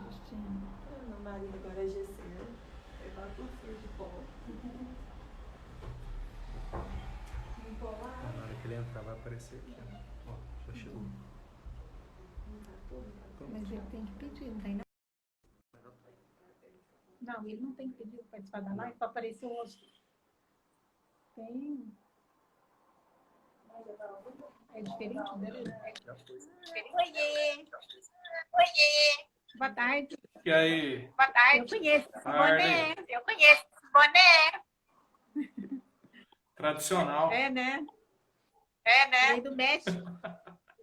Justina? Meu marido agora é GC, levado por fio de pó. Na hora que ele entrar vai aparecer aqui, né? Ó, já chegou. Mas ele tem que pedir, não tem não? Não, ele não tem que pedir para participar da live para aparecer o rosto. Tem. É diferente dele? Já foi. Oiê! Oiê! Boa tarde. E aí? Boa tarde. Eu conheço esse boné. Eu conheço esse boné. Tradicional. É, né? É, né? Veio do México.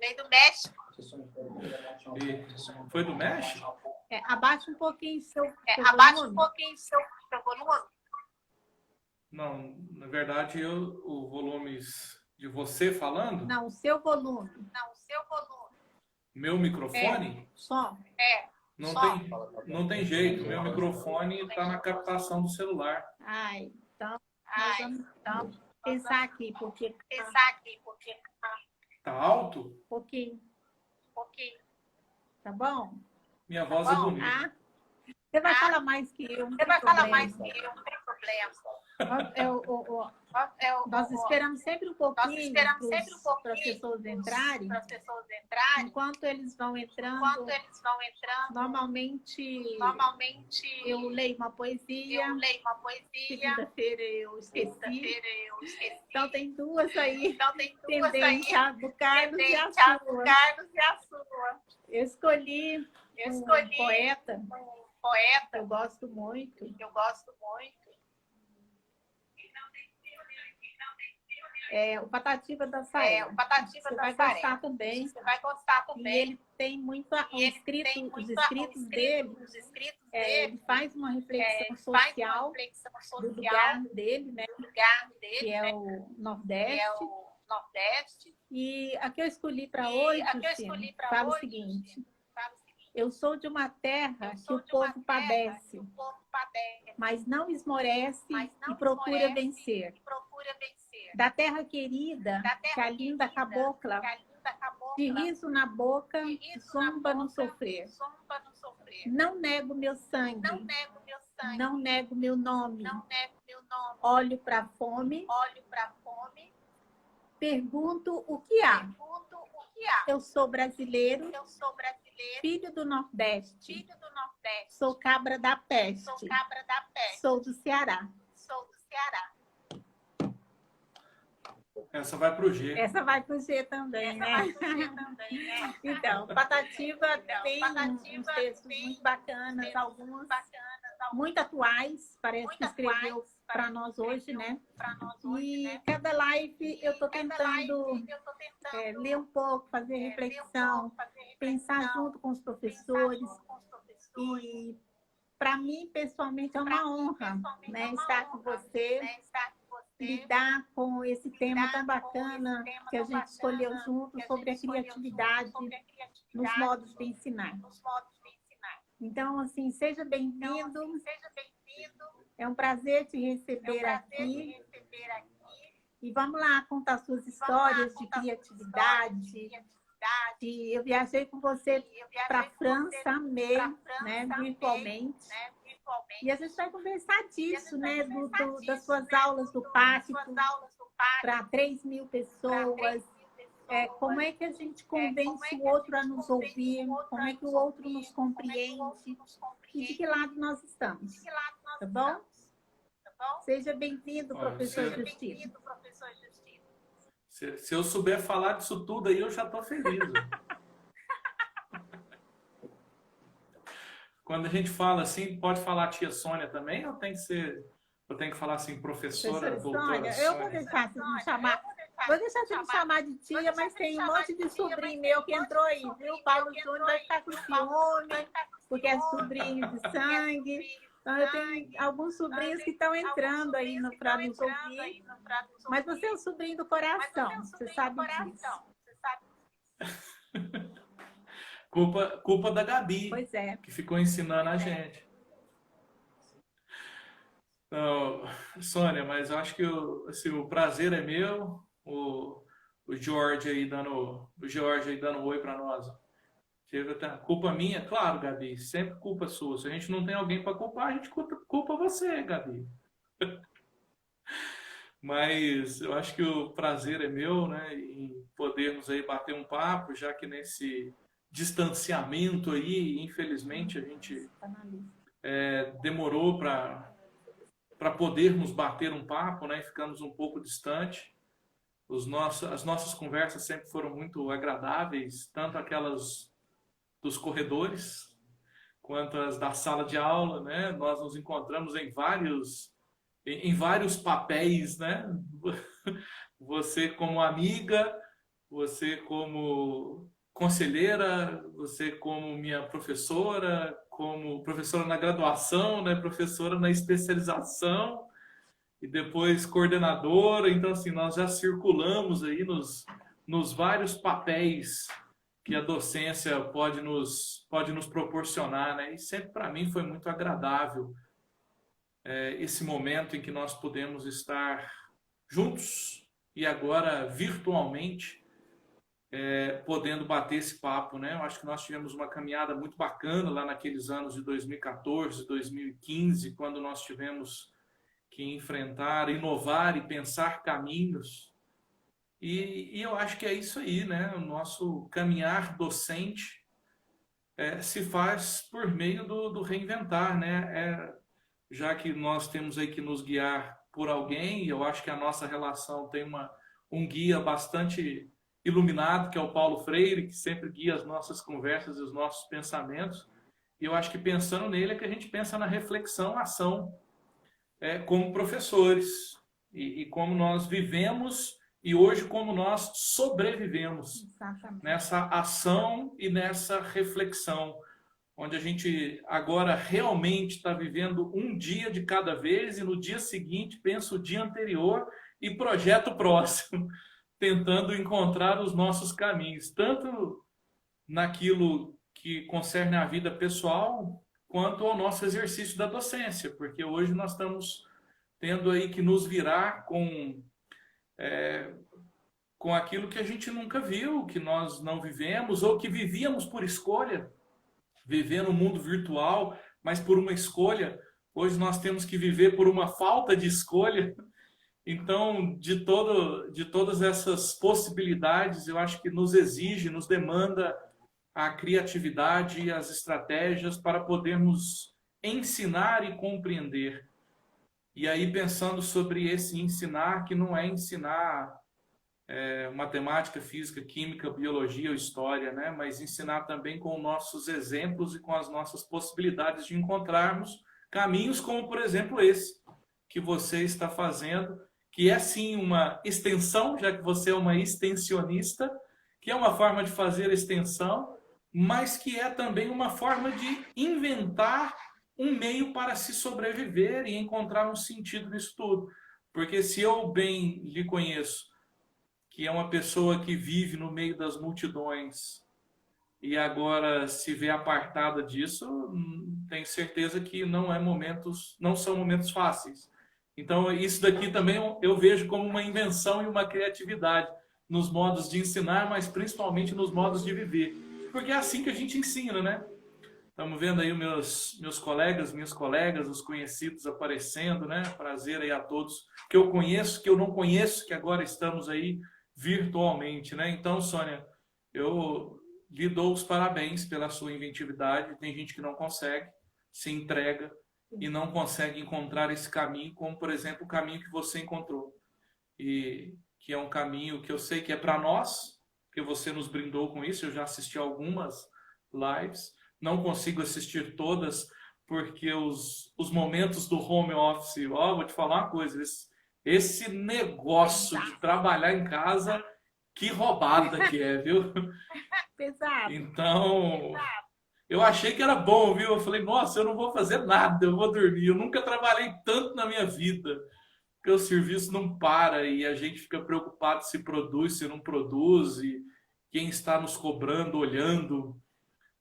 Veio do México. E foi do México? É, abaixa um pouquinho seu Abaixa volume. um pouquinho seu volume. Não, na verdade, o volume de você falando? Não, o seu volume. Não, o seu volume. Meu microfone? Som. Não tem jeito. Meu microfone está na captação do celular. Ai, então, vamos pensar aqui, porque... Tá alto? Um pouquinho. Tá bom? Minha voz é bonita. Ah, você vai falar mais que eu. Você vai falar mais que eu, não tem problema. Nós esperamos sempre um pouquinho para as pessoas entrarem. Enquanto eles vão entrando, normalmente eu leio uma poesia. Segunda-feira eu esqueci. Então tem duas aí. Tendência do Carlos e a sua. Eu escolhi um poeta. Eu gosto muito. É o Patativa da Saé. Você vai gostar também. E ele tem muito os escritos dele. Ele faz uma reflexão social do lugar dele, né? Que é o Nordeste. E a que eu escolhi para hoje, Justina, fala o seguinte: eu sou de uma terra que o povo padece, mas não esmorece e procura vencer. Da terra querida, que a linda cabocla, de riso na boca, zomba no sofrer. Não nego meu sangue, não nego meu nome. Olho para a fome, pergunto o que há. Eu sou brasileiro, filho do Nordeste. Sou cabra da peste. Sou do Ceará. Essa vai pro G. Essa vai pro G também, né? Então, Patativa tem uns textos muito bacanas, alguns muito atuais, parece que escreveu para nós hoje, né? E cada live eu estou tentando ler um pouco, fazer reflexão, pensar junto com os professores. E para mim, pessoalmente, é uma honra, né, estar com você, lidar com esse tema tão bacana que a gente escolheu junto sobre a criatividade nos modos de ensinar. Então, assim, seja bem-vindo. É um prazer te receber aqui. E vamos lá contar suas histórias de criatividade. Eu viajei com você para a França, amei, né, virtualmente. E a gente vai conversar disso, né, das suas aulas do pacto para 3.000 pessoas. Como é que a gente convence o outro a nos ouvir? Como é que o outro nos compreende? E de que lado nós estamos? Tá bom? Seja bem-vindo, professor Justino. Se eu souber falar disso tudo aí, eu já estou feliz. Quando a gente fala assim, pode falar tia Sônia também? Ou tem que ser... Eu tenho que falar assim, professora doutora Sônia? Eu vou deixar você me chamar. Vou deixar você me chamar de tia, mas tem um monte de sobrinho meu que entrou aí, viu? O Paulo Júnior vai ficar com ciúme, porque é sobrinho de sangue. Então, eu tenho alguns sobrinhos que estão entrando aí para nos ouvir. Mas você é o sobrinho do coração, você sabe disso. Culpa da Gabi, pois é, que ficou ensinando a gente. Então, Sônia, mas eu acho que o prazer é meu. O Jorge aí dando oi para nós. Culpa minha? Claro, Gabi, sempre culpa sua. Se a gente não tem alguém para culpar, a gente culpa você, Gabi. Mas eu acho que o prazer é meu, né, em podermos aí bater um papo, já que nesse distanciamento aí, infelizmente, a gente demorou para podermos bater um papo, né, e ficamos um pouco distante. As nossas conversas sempre foram muito agradáveis, tanto aquelas dos corredores, quanto as da sala de aula, né? Nós nos encontramos em vários papéis, né? Você como amiga, você como conselheira, você como minha professora, como professora na graduação, né? Professora na especialização e depois coordenadora. Então, assim, nós já circulamos aí nos vários papéis que a docência pode nos proporcionar, né? E sempre para mim foi muito agradável esse momento em que nós podemos estar juntos e agora virtualmente podendo bater esse papo, né? Eu acho que nós tivemos uma caminhada muito bacana lá naqueles anos de 2014, 2015, quando nós tivemos que enfrentar, inovar e pensar caminhos. E eu acho que é isso aí, né? O nosso caminhar docente se faz por meio do reinventar, né? Já que nós temos aí que nos guiar por alguém, e eu acho que a nossa relação tem um guia bastante iluminado, que é o Paulo Freire, que sempre guia as nossas conversas e os nossos pensamentos. E eu acho que pensando nele é que a gente pensa na reflexão, ação, como professores, e como nós vivemos e hoje como nós sobrevivemos. Exatamente. Nessa ação e nessa reflexão, onde a gente agora realmente está vivendo um dia de cada vez e no dia seguinte pensa o dia anterior e projeta o próximo, tentando encontrar os nossos caminhos, tanto naquilo que concerne a vida pessoal, quanto ao nosso exercício da docência, porque hoje nós estamos tendo aí que nos virar com aquilo que a gente nunca viu, que nós não vivemos, ou que vivíamos por escolha, viver no mundo virtual, mas por uma escolha. Hoje nós temos que viver por uma falta de escolha. Então, de todas essas possibilidades, eu acho que nos exige, nos demanda a criatividade e as estratégias para podermos ensinar e compreender. E aí, pensando sobre esse ensinar, que não é ensinar matemática, física, química, biologia ou história, né? Mas ensinar também com nossos exemplos e com as nossas possibilidades de encontrarmos caminhos como, por exemplo, esse que você está fazendo, que é sim uma extensão, já que você é uma extensionista, que é uma forma de fazer extensão, mas que é também uma forma de inventar um meio para se sobreviver e encontrar um sentido nisso tudo. Porque se eu bem lhe conheço, que é uma pessoa que vive no meio das multidões e agora se vê apartada disso, tenho certeza que não são momentos fáceis. Então, isso daqui também eu vejo como uma invenção e uma criatividade nos modos de ensinar, mas principalmente nos modos de viver. Porque é assim que a gente ensina, né? Estamos vendo aí os meus colegas, minhas colegas, os conhecidos aparecendo, né? Prazer aí a todos que eu conheço, que eu não conheço, que agora estamos aí virtualmente, né? Então, Sônia, eu lhe dou os parabéns pela sua inventividade. Tem gente que não consegue, se entrega e não consegue encontrar esse caminho, como, por exemplo, o caminho que você encontrou. E que é um caminho que eu sei que é para nós, que você nos brindou com isso. Eu já assisti algumas lives, não consigo assistir todas, porque os momentos do home office, vou te falar uma coisa, esse negócio de trabalhar em casa, que roubada que é, viu? Pesado. Então, eu achei que era bom, viu? Eu falei, nossa, eu não vou fazer nada, eu vou dormir. Eu nunca trabalhei tanto na minha vida, porque o serviço não para e a gente fica preocupado se produz, se não produz, e quem está nos cobrando, olhando.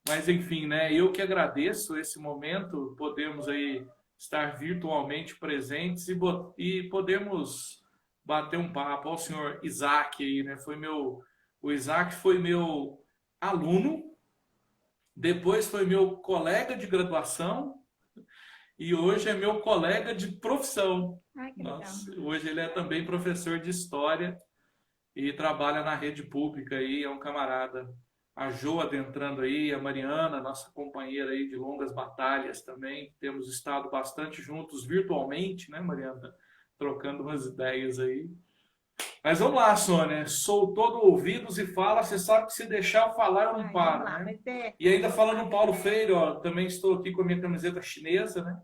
Mas, enfim, né? Eu que agradeço esse momento, podemos aí estar virtualmente presentes e podemos bater um papo. Ao senhor Isaac aí, né? O Isaac foi meu aluno depois foi meu colega de graduação e hoje é meu colega de profissão. Ai, que legal. Nossa, hoje ele é também professor de história e trabalha na rede pública aí, é um camarada. A Jo adentrando aí, a Mariana, nossa companheira aí de longas batalhas também. Temos estado bastante juntos virtualmente, né, Mariana? Trocando umas ideias aí. Mas vamos lá, Sônia. Sou todo ouvidos e fala. Você sabe que se deixar eu falar, eu não Ai, paro, vamos lá, né? mas E ainda falando no Paulo Freire, ó, também estou aqui com a minha camiseta chinesa, né?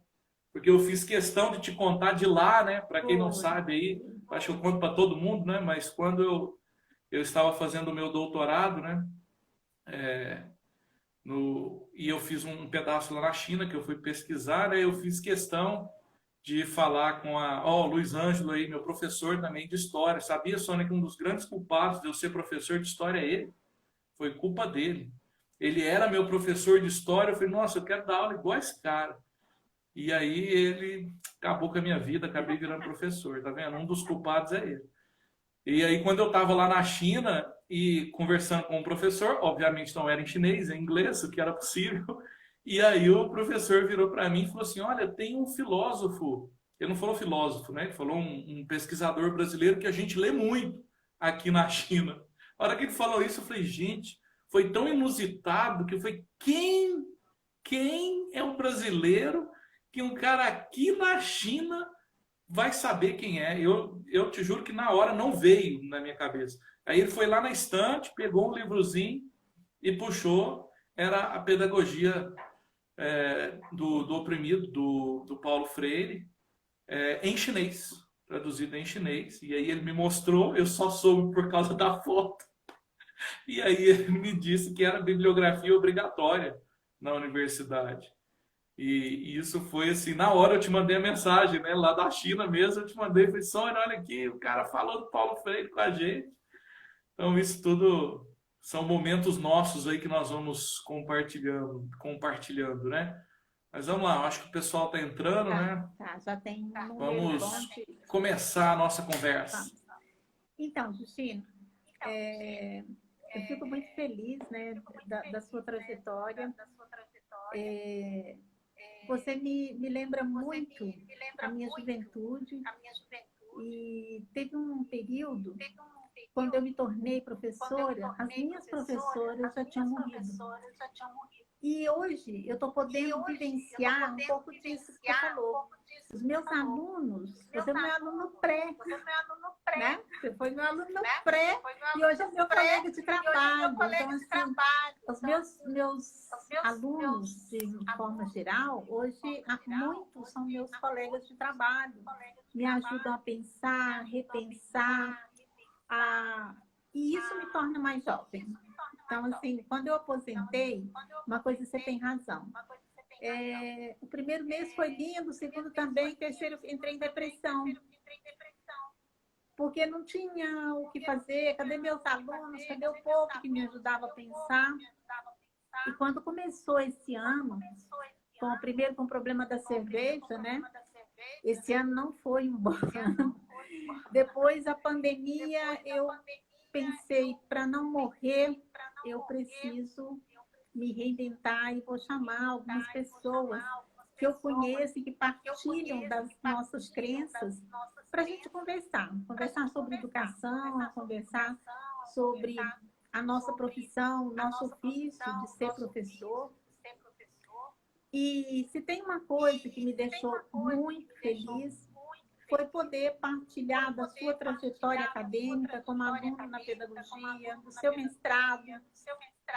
Porque eu fiz questão de te contar de lá, né? Para quem não foi. sabe aí, acho que eu conto para todo mundo, né? Mas quando eu estava fazendo o meu doutorado, né? E eu fiz um pedaço lá na China que eu fui pesquisar, né? Eu fiz questão de falar com o Luiz Ângelo aí, meu professor também de história. Sabia, Sônia, que um dos grandes culpados de eu ser professor de história é ele? Foi culpa dele. Ele era meu professor de história. Eu falei, nossa, eu quero dar aula igual esse cara. E aí ele acabou com a minha vida, acabei virando professor, tá vendo? Um dos culpados é ele. E aí quando eu estava lá na China e conversando com o professor, obviamente não era em chinês, em inglês, o que era possível. E aí o professor virou para mim e falou assim, olha, tem um filósofo, ele não falou filósofo, né? Ele falou um pesquisador brasileiro que a gente lê muito aqui na China. A hora que ele falou isso, eu falei, gente, foi tão inusitado que foi quem é um brasileiro que um cara aqui na China vai saber quem é. Eu te juro que na hora não veio na minha cabeça. Aí ele foi lá na estante, pegou um livrozinho e puxou. Era a pedagogia do oprimido, do Paulo Freire, em chinês, traduzido em chinês. E aí ele me mostrou, eu só soube por causa da foto. E aí ele me disse que era bibliografia obrigatória na universidade. E isso foi assim, na hora eu te mandei a mensagem, né? Lá da China mesmo, eu te mandei, falei, Sônia, olha aqui, o cara falou do Paulo Freire com a gente. Então isso tudo são momentos nossos aí que nós vamos compartilhando, né? Mas vamos lá, eu acho que o pessoal está entrando, né? Tá, já tem um número Vamos bom de... começar a nossa conversa. Então, Justino, eu fico muito feliz, né, da sua trajetória. Você me lembra muito a minha juventude e teve um período, quando eu me tornei professora, as minhas professoras já tinham morrido. E hoje eu estou podendo vivenciar um pouco disso que você falou. Os meus alunos, você não é aluno pré, né? Você foi meu aluno pré e hoje é meu colega de trabalho. Então, assim, os meus alunos, de forma geral, hoje muitos são meus colegas de trabalho. Me ajudam a pensar, repensar, e isso me torna mais jovem. Então, assim, quando eu aposentei, uma coisa você tem razão. O primeiro mês foi lindo, o segundo também, o terceiro entrei em depressão. Porque não tinha o que fazer, cadê meus alunos, cadê o povo que me ajudava a pensar? E quando começou esse ano, primeiro com o problema da cerveja, né? Esse ano não foi um bom ano. Depois a pandemia, eu pensei, para não morrer, eu preciso me reinventar e vou chamar algumas pessoas que eu conheço e que partilham das nossas crenças para a gente conversar sobre educação, conversar sobre a nossa profissão, nosso ofício de ser professor. E se tem uma coisa que me deixou muito feliz, foi poder partilhar da sua trajetória acadêmica como aluno na pedagogia, do seu mestrado,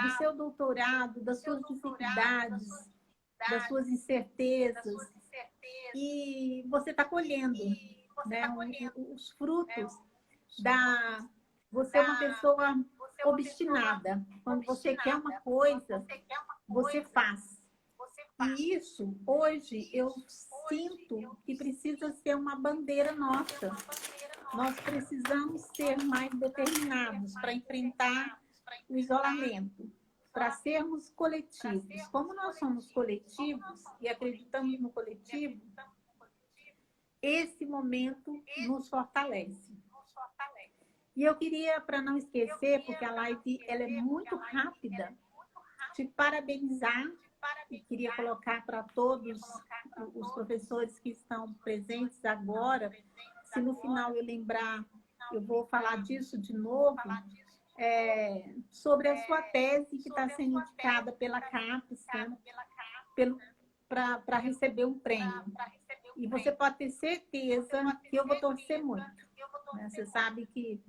do seu doutorado, das suas dificuldades, das suas incertezas. E você está colhendo, né, os frutos da... Você é uma pessoa obstinada. Quando você quer uma coisa, você faz. E isso, hoje, eu sinto que precisa ser uma bandeira nossa. Nós precisamos ser mais determinados para enfrentar o isolamento, para sermos coletivos. Como nós somos coletivos e acreditamos no coletivo, esse momento nos fortalece. E eu queria, para não esquecer, porque a live ela é muito rápida, te parabenizar e queria colocar para todos os professores que estão presentes agora, se no final eu lembrar, eu vou falar disso de novo, sobre a sua tese que está sendo indicada pela CAPES, né, para receber um prêmio. E você pode ter certeza que eu vou torcer muito. Né? Você sabe que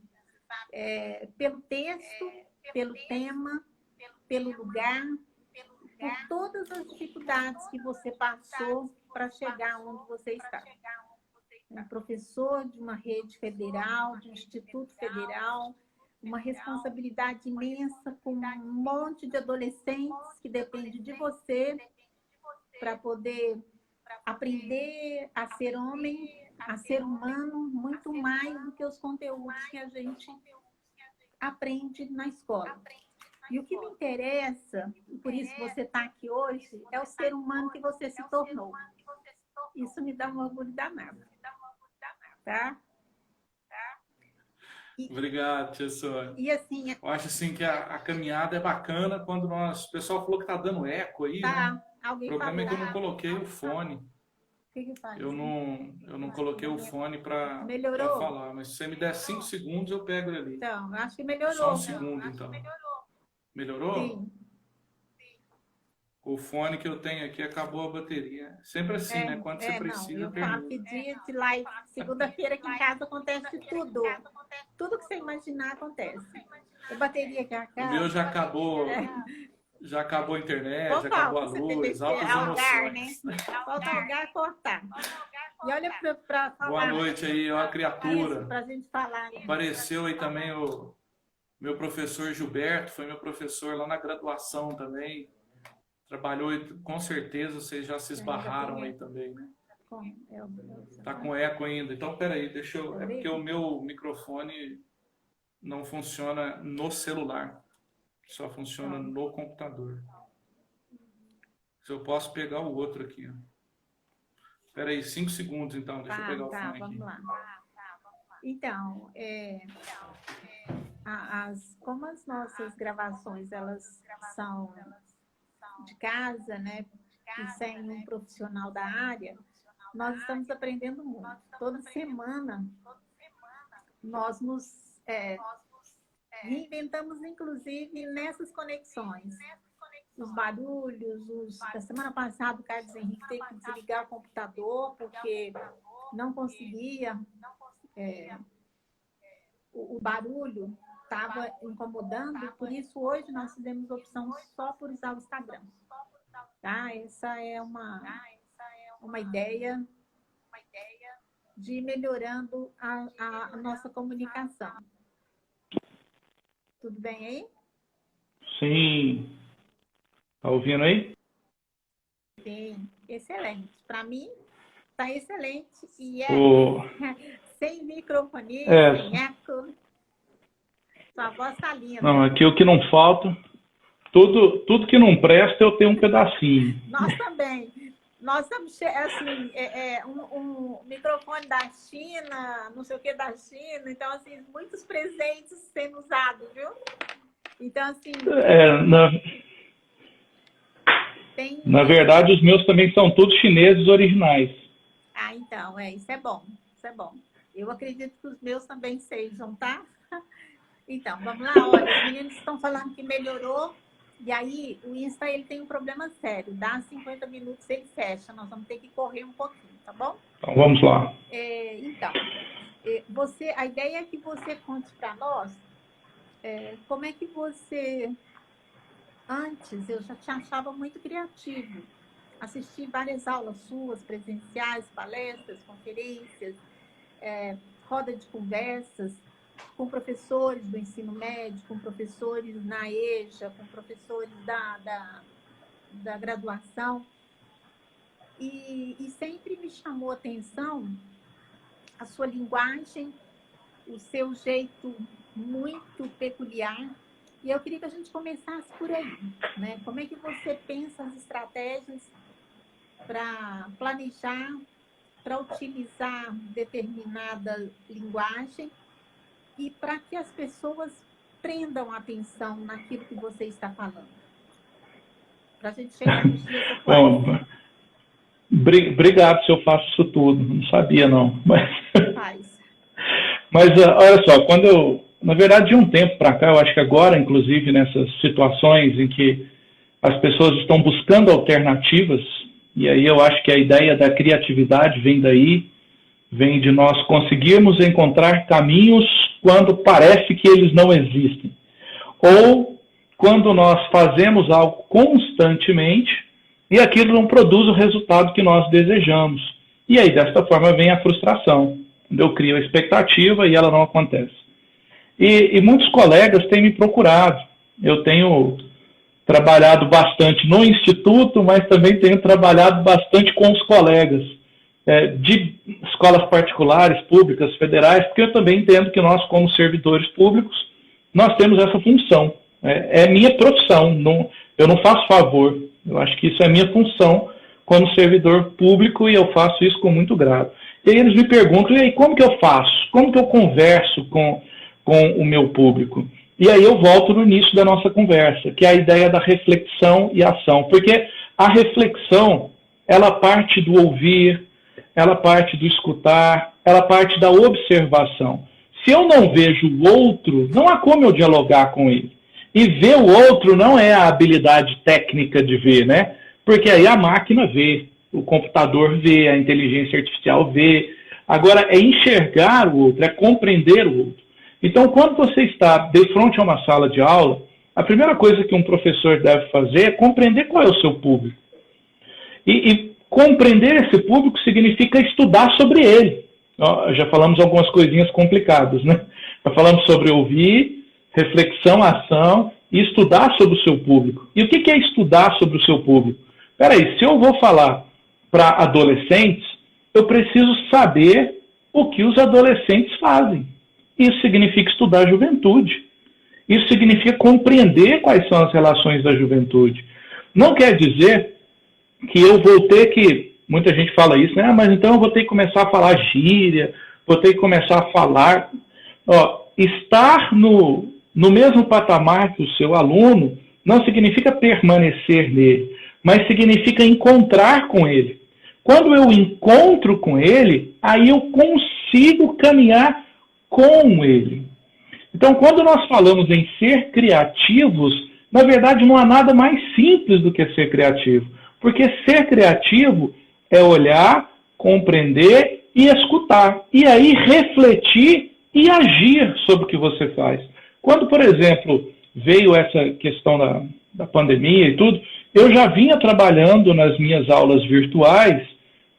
pelo texto, pelo tema, pelo lugar, por todas as dificuldades que você passou para chegar onde você está. É professor de uma rede federal, de um instituto federal, uma responsabilidade imensa com um monte de adolescentes que depende de você para poder aprender a ser homem, a ser humano, muito mais do que os conteúdos que a gente aprende na escola. E o que me interessa, e por isso você está aqui hoje, é o ser humano que você se tornou. Isso me dá um orgulho danado. Tá? Obrigado, tia Sônia. E assim, eu acho assim que a caminhada é bacana quando o pessoal falou que tá dando eco aí, tá. né? Alguém O problema é que eu falou. não coloquei o fone. O que faz? Eu não coloquei o fone para Melhorou? falar, mas se você me der 5 segundos, eu pego ele ali. Então, acho que melhorou. Só um segundo, então. Melhorou? Sim. O fone que eu tenho aqui acabou a bateria. Sempre assim, né? Quando você precisa, eu termina. pedi de live. Segunda-feira aqui em casa acontece tudo. Tudo que você imaginar acontece. A bateria que O acaba. meu já acabou. Já acabou a internet, Ou já acabou a falta luz, altas algar, né? emoções. Falta algar e cortar. E olha para falar. Boa noite aí, ó, a criatura. Para a gente falar. Né? Apareceu aí também o meu professor Gilberto, foi meu professor lá na graduação também. Trabalhou, com certeza vocês já se esbarraram aí também, né? Tá com eco ainda. Então, peraí, deixa eu... É porque o meu microfone não funciona no celular. Só funciona no computador. Se eu posso pegar o outro aqui. Peraí, 5 segundos então. Deixa eu pegar o fone vamos aqui. Lá. Então, como as nossas gravações, elas são de casa, né? E sem um profissional da área, nós estamos aprendendo muito. Toda semana, nós nos reinventamos, inclusive, nessas conexões. Os barulhos, da semana passada, o Carlos Henrique teve que desligar o computador porque não conseguia. O barulho estava incomodando, por isso hoje nós fizemos opção só por usar o Instagram. Tá? Essa é uma ideia de ir melhorando a nossa comunicação. Tudo bem aí? Sim. Tá ouvindo aí? Sim, excelente. Para mim, tá excelente. E sem microfone, sem eco. Sua voz tá linda. Não, aqui o que não falta, tudo que não presta eu tenho um pedacinho. Nós também. Nós estamos, assim, um microfone da China, não sei o que da China, então, assim, muitos presentes sendo usados, viu? Então, assim... Na verdade, os meus também são todos chineses originais. Ah, então, isso é bom, isso é bom. Eu acredito que os meus também sejam, tá? Então, vamos lá, olha, os meninos estão falando que melhorou, e aí o Insta, ele tem um problema sério, dá 50 minutos, ele fecha, nós vamos ter que correr um pouquinho, tá bom? Então, vamos lá. A ideia é que você conte para nós como é que você... Antes, eu já te achava muito criativo. Assisti várias aulas suas, presenciais, palestras, conferências, roda de conversas com professores do ensino médio, com professores na EJA, com professores da graduação. E sempre me chamou a atenção a sua linguagem, o seu jeito muito peculiar. E eu queria que a gente começasse por aí, né? Como é que você pensa as estratégias para planejar, para utilizar determinada linguagem e para que as pessoas prendam atenção naquilo que você está falando? para a gente chegar nos dias atuais. Bom, obrigado se eu faço isso tudo. Não sabia, não. Mas olha só, na verdade, de um tempo para cá, eu acho que agora, inclusive, nessas situações em que as pessoas estão buscando alternativas, e aí eu acho que a ideia da criatividade vem daí, vem de nós conseguirmos encontrar caminhos quando parece que eles não existem. Ou quando nós fazemos algo constantemente e aquilo não produz o resultado que nós desejamos. E aí, desta forma, vem a frustração. Eu crio a expectativa e ela não acontece. E muitos colegas têm me procurado. Eu tenho trabalhado bastante no Instituto, mas também tenho trabalhado bastante com os colegas de escolas particulares, públicas, federais, porque eu também entendo que nós, como servidores públicos, nós temos essa função. É minha profissão, eu não faço favor. Eu acho que isso é minha função como servidor público e eu faço isso com muito grado. E aí eles me perguntam, e aí, como que eu faço? Como que eu converso com o meu público? E aí eu volto no início da nossa conversa, que é a ideia da reflexão e ação. Porque a reflexão, ela parte do ouvir, ela parte do escutar, ela parte da observação. Se eu não vejo o outro, não há como eu dialogar com ele. E ver o outro não é a habilidade técnica de ver, né? Porque aí a máquina vê, o computador vê, a inteligência artificial vê. Agora, é enxergar o outro, é compreender o outro. Então, quando você está de frente a uma sala de aula, a primeira coisa que um professor deve fazer é compreender qual é o seu público. E compreender esse público significa estudar sobre ele. Já falamos algumas coisinhas complicadas, né? Já falamos sobre ouvir, reflexão, ação e estudar sobre o seu público. E o que é estudar sobre o seu público? Peraí, se eu vou falar para adolescentes, eu preciso saber o que os adolescentes fazem. Isso significa estudar a juventude. Isso significa compreender quais são as relações da juventude. Não quer dizer que eu vou ter que... Muita gente fala isso, né? Mas então eu vou ter que começar a falar gíria, vou ter que começar a falar... Estar no mesmo patamar que o seu aluno não significa permanecer nele, mas significa encontrar com ele. Quando eu encontro com ele, aí eu consigo caminhar com ele. Então, quando nós falamos em ser criativos, na verdade não há nada mais simples do que ser criativo. Porque ser criativo é olhar, compreender e escutar. E aí refletir e agir sobre o que você faz. Quando, por exemplo, veio essa questão da pandemia e tudo, eu já vinha trabalhando nas minhas aulas virtuais,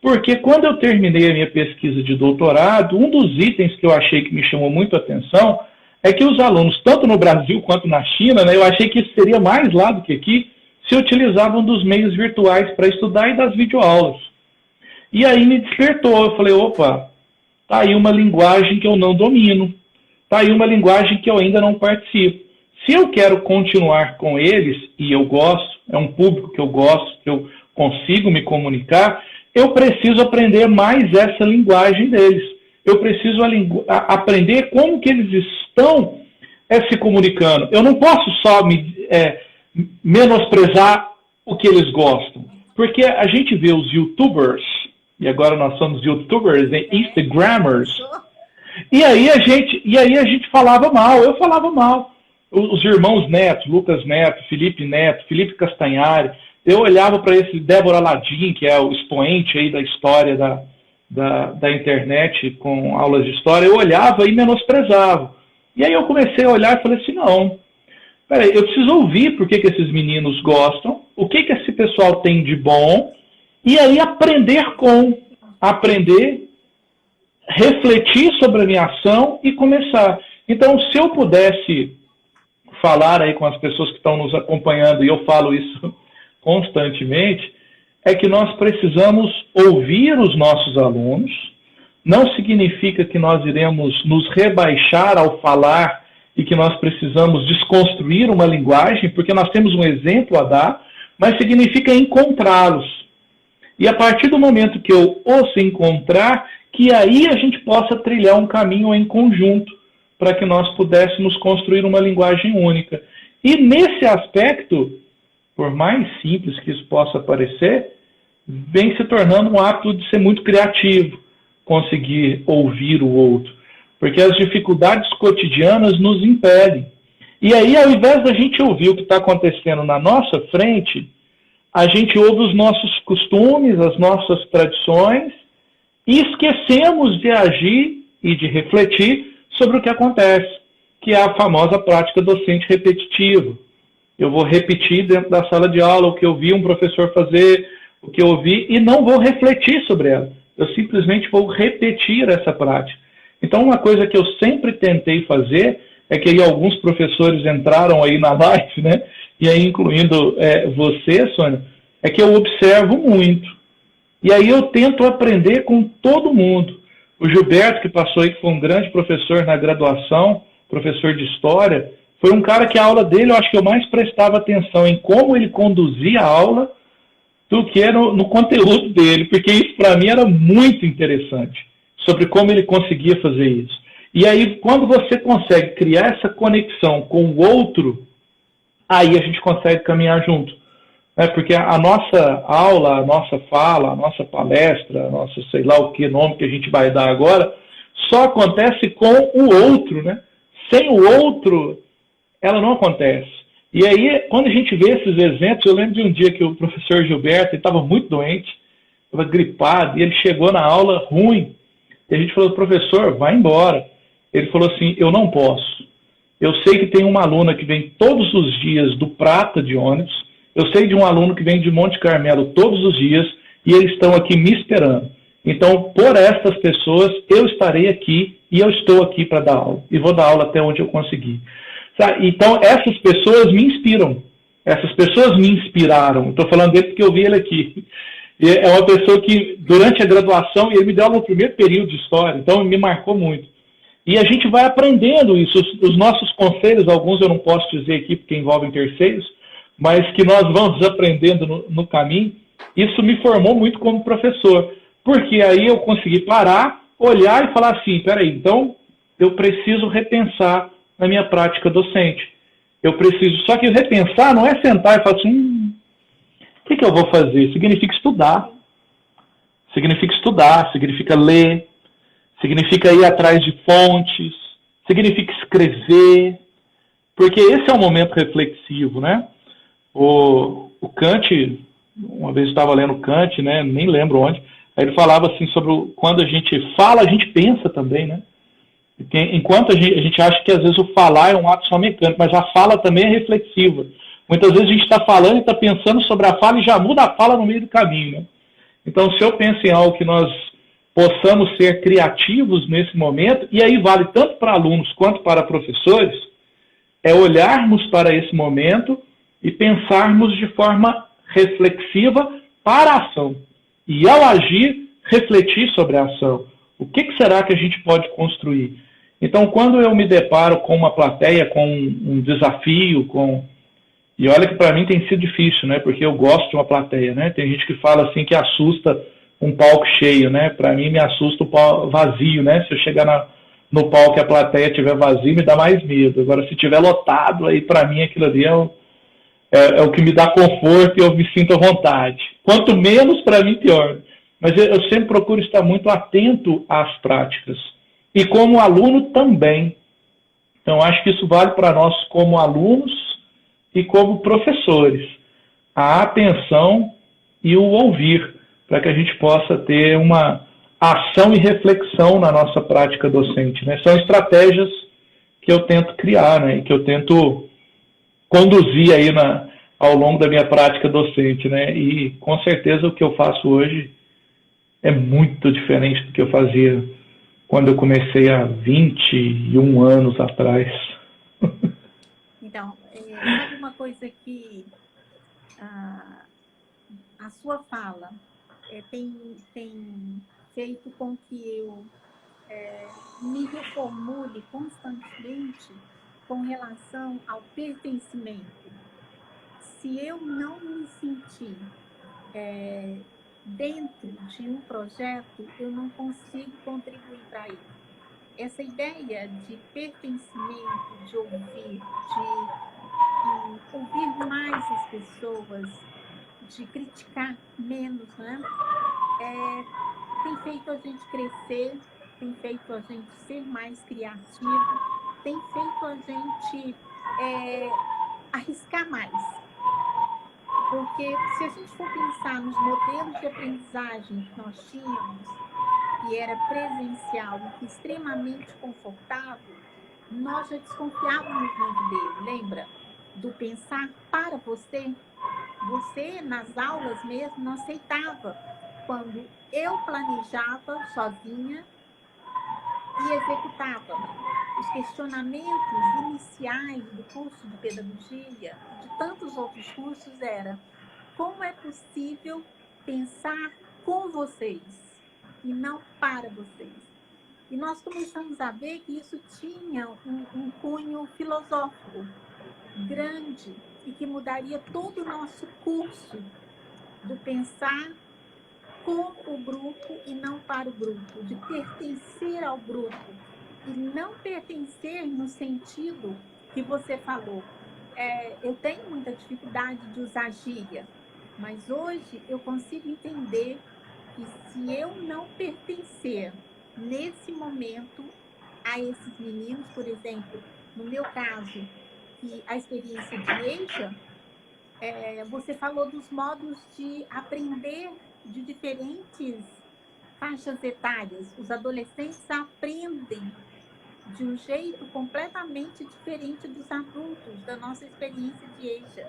porque quando eu terminei a minha pesquisa de doutorado, um dos itens que eu achei que me chamou muito a atenção é que os alunos, tanto no Brasil quanto na China, né, eu achei que isso seria mais lá do que aqui, se utilizavam dos meios virtuais para estudar e das videoaulas. E aí me despertou, eu falei, opa, tá aí uma linguagem que eu não domino, tá aí uma linguagem que eu ainda não participo. Se eu quero continuar com eles, e eu gosto, é um público que eu gosto, que eu consigo me comunicar, eu preciso aprender mais essa linguagem deles. Eu preciso aprender como que eles estão se comunicando. Eu não posso só menosprezar o que eles gostam. Porque a gente vê os YouTubers, e agora nós somos YouTubers e Instagrammers, e aí a gente falava mal, eu falava mal. Os irmãos Neto, Lucas Neto, Felipe Castanhari, eu olhava para esse Débora Ladim, que é o expoente aí da história da internet com aulas de história, eu olhava e menosprezava. E aí eu comecei a olhar e falei assim, não, peraí, eu preciso ouvir por que esses meninos gostam, o que esse pessoal tem de bom, e aí aprender, refletir sobre a minha ação e começar. Então, se eu pudesse falar aí com as pessoas que estão nos acompanhando, e eu falo isso constantemente, é que nós precisamos ouvir os nossos alunos. Não significa que nós iremos nos rebaixar ao falar e que nós precisamos desconstruir uma linguagem, porque nós temos um exemplo a dar, mas significa encontrá-los. E a partir do momento que eu os encontrar, que aí a gente possa trilhar um caminho em conjunto, para que nós pudéssemos construir uma linguagem única. E nesse aspecto, por mais simples que isso possa parecer, vem se tornando um hábito de ser muito criativo, conseguir ouvir o outro, porque as dificuldades cotidianas nos impedem. E aí, ao invés da gente ouvir o que está acontecendo na nossa frente, a gente ouve os nossos costumes, as nossas tradições, e esquecemos de agir e de refletir sobre o que acontece, que é a famosa prática docente repetitiva. Eu vou repetir dentro da sala de aula o que eu vi um professor fazer, o que eu ouvi, e não vou refletir sobre ela. Eu simplesmente vou repetir essa prática. Então, uma coisa que eu sempre tentei fazer, é que aí alguns professores entraram aí na live, né? E aí incluindo você, Sônia, é que eu observo muito. E aí eu tento aprender com todo mundo. O Gilberto, que passou aí, que foi um grande professor na graduação, professor de História, foi um cara que a aula dele, eu acho que eu mais prestava atenção em como ele conduzia a aula do que no conteúdo dele, porque isso para mim era muito interessante, sobre como ele conseguia fazer isso. E aí, quando você consegue criar essa conexão com o outro, aí a gente consegue caminhar junto. Porque a nossa aula, a nossa fala, a nossa palestra, a nossa sei lá o que nome que a gente vai dar agora, só acontece com o outro, né? Sem o outro, ela não acontece. E aí, quando a gente vê esses exemplos, eu lembro de um dia que o professor Gilberto estava muito doente, estava gripado, e ele chegou na aula ruim. E a gente falou, professor, vai embora. Ele falou assim, eu não posso. Eu sei que tem uma aluna que vem todos os dias do Prata de ônibus, eu sei de um aluno que vem de Monte Carmelo todos os dias, e eles estão aqui me esperando. Então, por estas pessoas, eu estarei aqui, e eu estou aqui para dar aula. E vou dar aula até onde eu conseguir. Então, essas pessoas me inspiram. Essas pessoas me inspiraram. Estou falando dele porque eu vi ele aqui. E é uma pessoa que, durante a graduação, ele me deu aula no primeiro período de História, então me marcou muito. E a gente vai aprendendo isso. Os nossos conselhos, alguns eu não posso dizer aqui porque envolvem terceiros, mas que nós vamos aprendendo no caminho, isso me formou muito como professor. Porque aí eu consegui parar, olhar e falar assim, peraí, então eu preciso repensar na minha prática docente. Eu preciso, só que repensar não é sentar e falar assim, o que eu vou fazer? Significa estudar. Significa ler, significa ir atrás de fontes, significa escrever, porque esse é um momento reflexivo, né? O Kant, uma vez eu estava lendo Kant, né? Nem lembro onde, aí ele falava assim sobre quando a gente fala, a gente pensa também, né? Enquanto a gente acha que às vezes o falar é um ato só mecânico, mas a fala também é reflexiva. Muitas vezes a gente está falando e está pensando sobre a fala e já muda a fala no meio do caminho, né? Então, se eu penso em algo que nós possamos ser criativos nesse momento, e aí vale tanto para alunos quanto para professores, é olharmos para esse momento e pensarmos de forma reflexiva para a ação. E ao agir, refletir sobre a ação. O que será que a gente pode construir? Então, quando eu me deparo com uma plateia, com um desafio, e olha que para mim tem sido difícil, né? Porque eu gosto de uma plateia, né? Tem gente que fala assim que assusta um palco cheio, né? Para mim me assusta o palco vazio, né? Se eu chegar no palco e a plateia estiver vazia, me dá mais medo. Agora, se estiver lotado, aí para mim aquilo ali é o que me dá conforto e eu me sinto à vontade. Quanto menos, para mim, pior. Mas eu sempre procuro estar muito atento às práticas. E como aluno também. Então, acho que isso vale para nós como alunos e como professores. A atenção e o ouvir, para que a gente possa ter uma ação e reflexão na nossa prática docente, né? São estratégias que eu tento criar, né? E que eu tento conduzir aí ao longo da minha prática docente, né? E com certeza o que eu faço hoje é muito diferente do que eu fazia quando eu comecei há 21 anos atrás. Então, sabe uma coisa que a sua fala tem feito com que eu me reformule constantemente com relação ao pertencimento. Se eu não me sentir dentro de um projeto, eu não consigo contribuir para ele. Essa ideia de pertencimento, de ouvir mais as pessoas, de criticar menos, né? Tem feito a gente crescer, tem feito a gente ser mais criativo, tem feito a gente arriscar mais. Porque se a gente for pensar nos modelos de aprendizagem que nós tínhamos, que era presencial e extremamente confortável, nós já desconfiávamos muito dele, lembra? Do pensar para você. Você, nas aulas mesmo, não aceitava quando eu planejava sozinha e executava. Os questionamentos iniciais do curso de pedagogia, de tantos outros cursos, era: como é possível pensar com vocês e não para vocês? E nós começamos a ver que isso tinha um cunho filosófico grande e que mudaria todo o nosso curso do pensar com o grupo e não para o grupo, de pertencer ao grupo e não pertencer no sentido que você falou. Eu tenho muita dificuldade de usar gíria, mas hoje eu consigo entender que se eu não pertencer nesse momento a esses meninos, por exemplo, no meu caso, que a experiência de EJA, você falou dos modos de aprender de diferentes faixas etárias. Os adolescentes aprendem de um jeito completamente diferente dos adultos, da nossa experiência de EJA.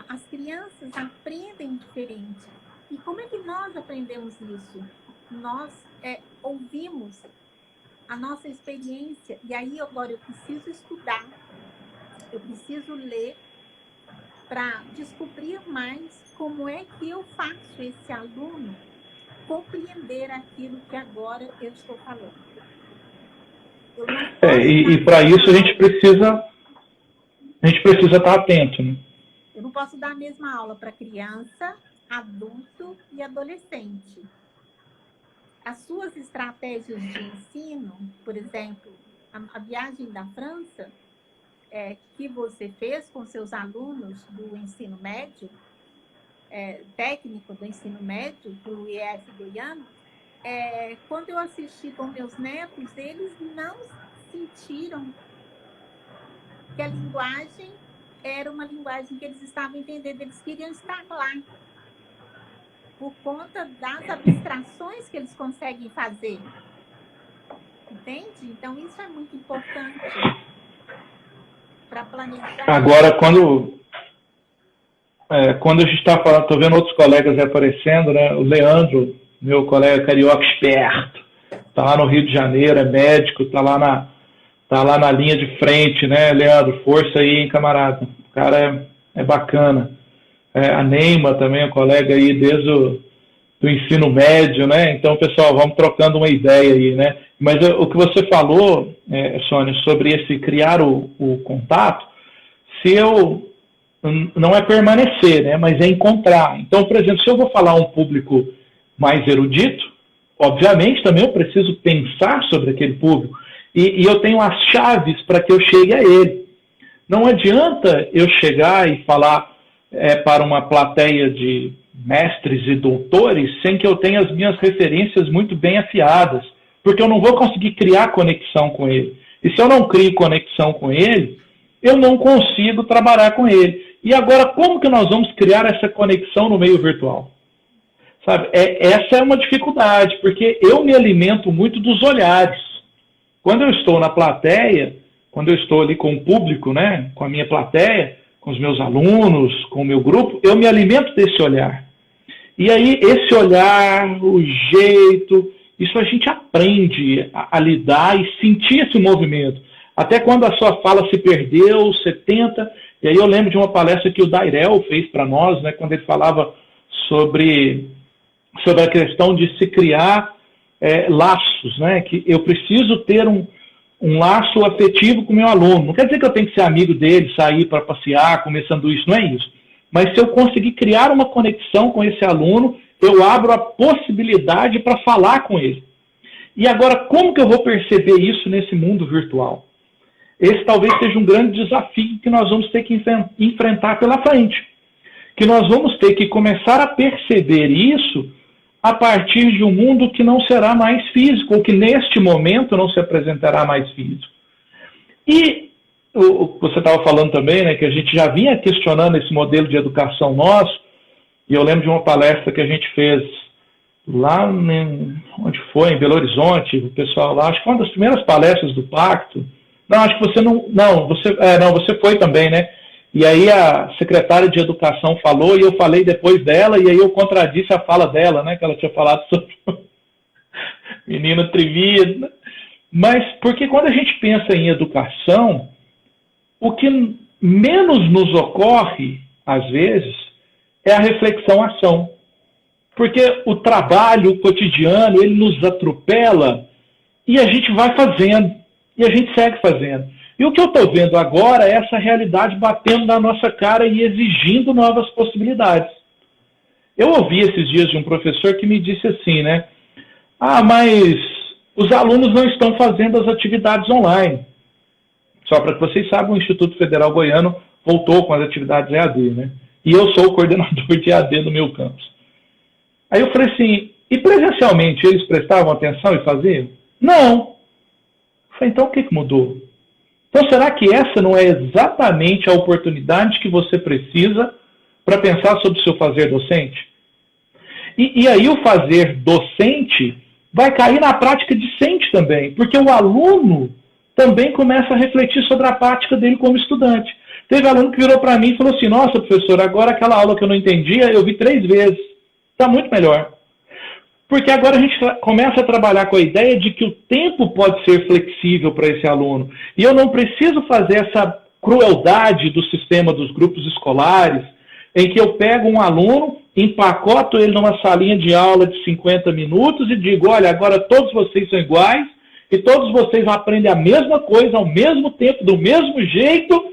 As crianças aprendem diferente. E como é que nós aprendemos isso? Nós ouvimos a nossa experiência, e aí agora eu preciso estudar, eu preciso ler para descobrir mais como é que eu faço esse aluno compreender aquilo que agora eu estou falando. E para isso a gente precisa estar atento, né? Eu não posso dar a mesma aula para criança, adulto e adolescente. As suas estratégias de ensino, por exemplo, a viagem da França, que você fez com seus alunos do ensino médio, técnico do ensino médio, do IF Goiano, quando eu assisti com meus netos, eles não sentiram que a linguagem era uma linguagem que eles estavam entendendo, eles queriam estar lá, por conta das abstrações que eles conseguem fazer. Entende? Então, isso é muito importante para planejar. Agora, quando a gente está falando, estou vendo outros colegas aparecendo, né? O Leandro, meu colega carioca esperto, está lá no Rio de Janeiro, é médico, está lá na linha de frente, né, Leandro? Força aí, hein, camarada? O cara é bacana. A Neima também, a colega aí desde do ensino médio, né? Então, pessoal, vamos trocando uma ideia aí, né? Mas o que você falou, Sônia, sobre esse criar o contato, não é permanecer, né? Mas é encontrar. Então, por exemplo, se eu vou falar a um público mais erudito, obviamente também eu preciso pensar sobre aquele público e eu tenho as chaves para que eu chegue a ele. Não adianta eu chegar e falar para uma plateia de mestres e doutores sem que eu tenha as minhas referências muito bem afiadas, porque eu não vou conseguir criar conexão com ele. E se eu não crio conexão com ele, eu não consigo trabalhar com ele. E agora, como que nós vamos criar essa conexão no meio virtual? Sabe, essa é uma dificuldade, porque eu me alimento muito dos olhares. Quando eu estou na plateia, quando eu estou ali com o público, né, com a minha plateia, com os meus alunos, com o meu grupo, eu me alimento desse olhar. E aí, esse olhar, o jeito, isso a gente aprende a lidar e sentir esse movimento. Até quando a sua fala se perdeu, você tenta. E aí eu lembro de uma palestra que o Dairel fez para nós, né, quando ele falava sobre a questão de se criar laços, né, que eu preciso ter um laço afetivo com o meu aluno. Não quer dizer que eu tenho que ser amigo dele, sair para passear, comer sanduíche, não é isso. Mas se eu conseguir criar uma conexão com esse aluno, eu abro a possibilidade para falar com ele. E agora, como que eu vou perceber isso nesse mundo virtual? esse talvez seja um grande desafio que nós vamos ter que enfrentar pela frente. Que nós vamos ter que começar a perceber isso a partir de um mundo que não será mais físico, ou que neste momento não se apresentará mais físico. E você estava falando também, né, que a gente já vinha questionando esse modelo de educação nosso, e eu lembro de uma palestra que a gente fez lá, onde foi, em Belo Horizonte, o pessoal lá, acho que foi uma das primeiras palestras do Pacto. Não, acho que você você foi também, né? E aí a secretária de Educação falou, e eu falei depois dela, e aí eu contradisse a fala dela, né? Que ela tinha falado sobre o menino trivia. Mas porque quando a gente pensa em educação, o que menos nos ocorre, às vezes, é a reflexão-ação. Porque o trabalho, o cotidiano, ele nos atropela e a gente vai fazendo. E a gente segue fazendo. E o que eu estou vendo agora é essa realidade batendo na nossa cara e exigindo novas possibilidades. Eu ouvi esses dias de um professor que me disse assim, né? Ah, mas os alunos não estão fazendo as atividades online. Só para que vocês saibam, o Instituto Federal Goiano voltou com as atividades EAD, né? E eu sou o coordenador de EAD do meu campus. Aí eu falei assim, e presencialmente eles prestavam atenção e faziam? Não. Eu falei, então o que mudou? Então será que essa não é exatamente a oportunidade que você precisa para pensar sobre o seu fazer docente? E aí o fazer docente vai cair na prática discente também, porque o aluno também começa a refletir sobre a prática dele como estudante. Teve aluno que virou para mim e falou assim, nossa, professor, agora aquela aula que eu não entendia, eu vi 3 vezes. Está muito melhor. Porque agora a gente começa a trabalhar com a ideia de que o tempo pode ser flexível para esse aluno. E eu não preciso fazer essa crueldade do sistema dos grupos escolares, em que eu pego um aluno, empacoto ele numa salinha de aula de 50 minutos e digo, olha, agora todos vocês são iguais e todos vocês aprendem a mesma coisa ao mesmo tempo, do mesmo jeito,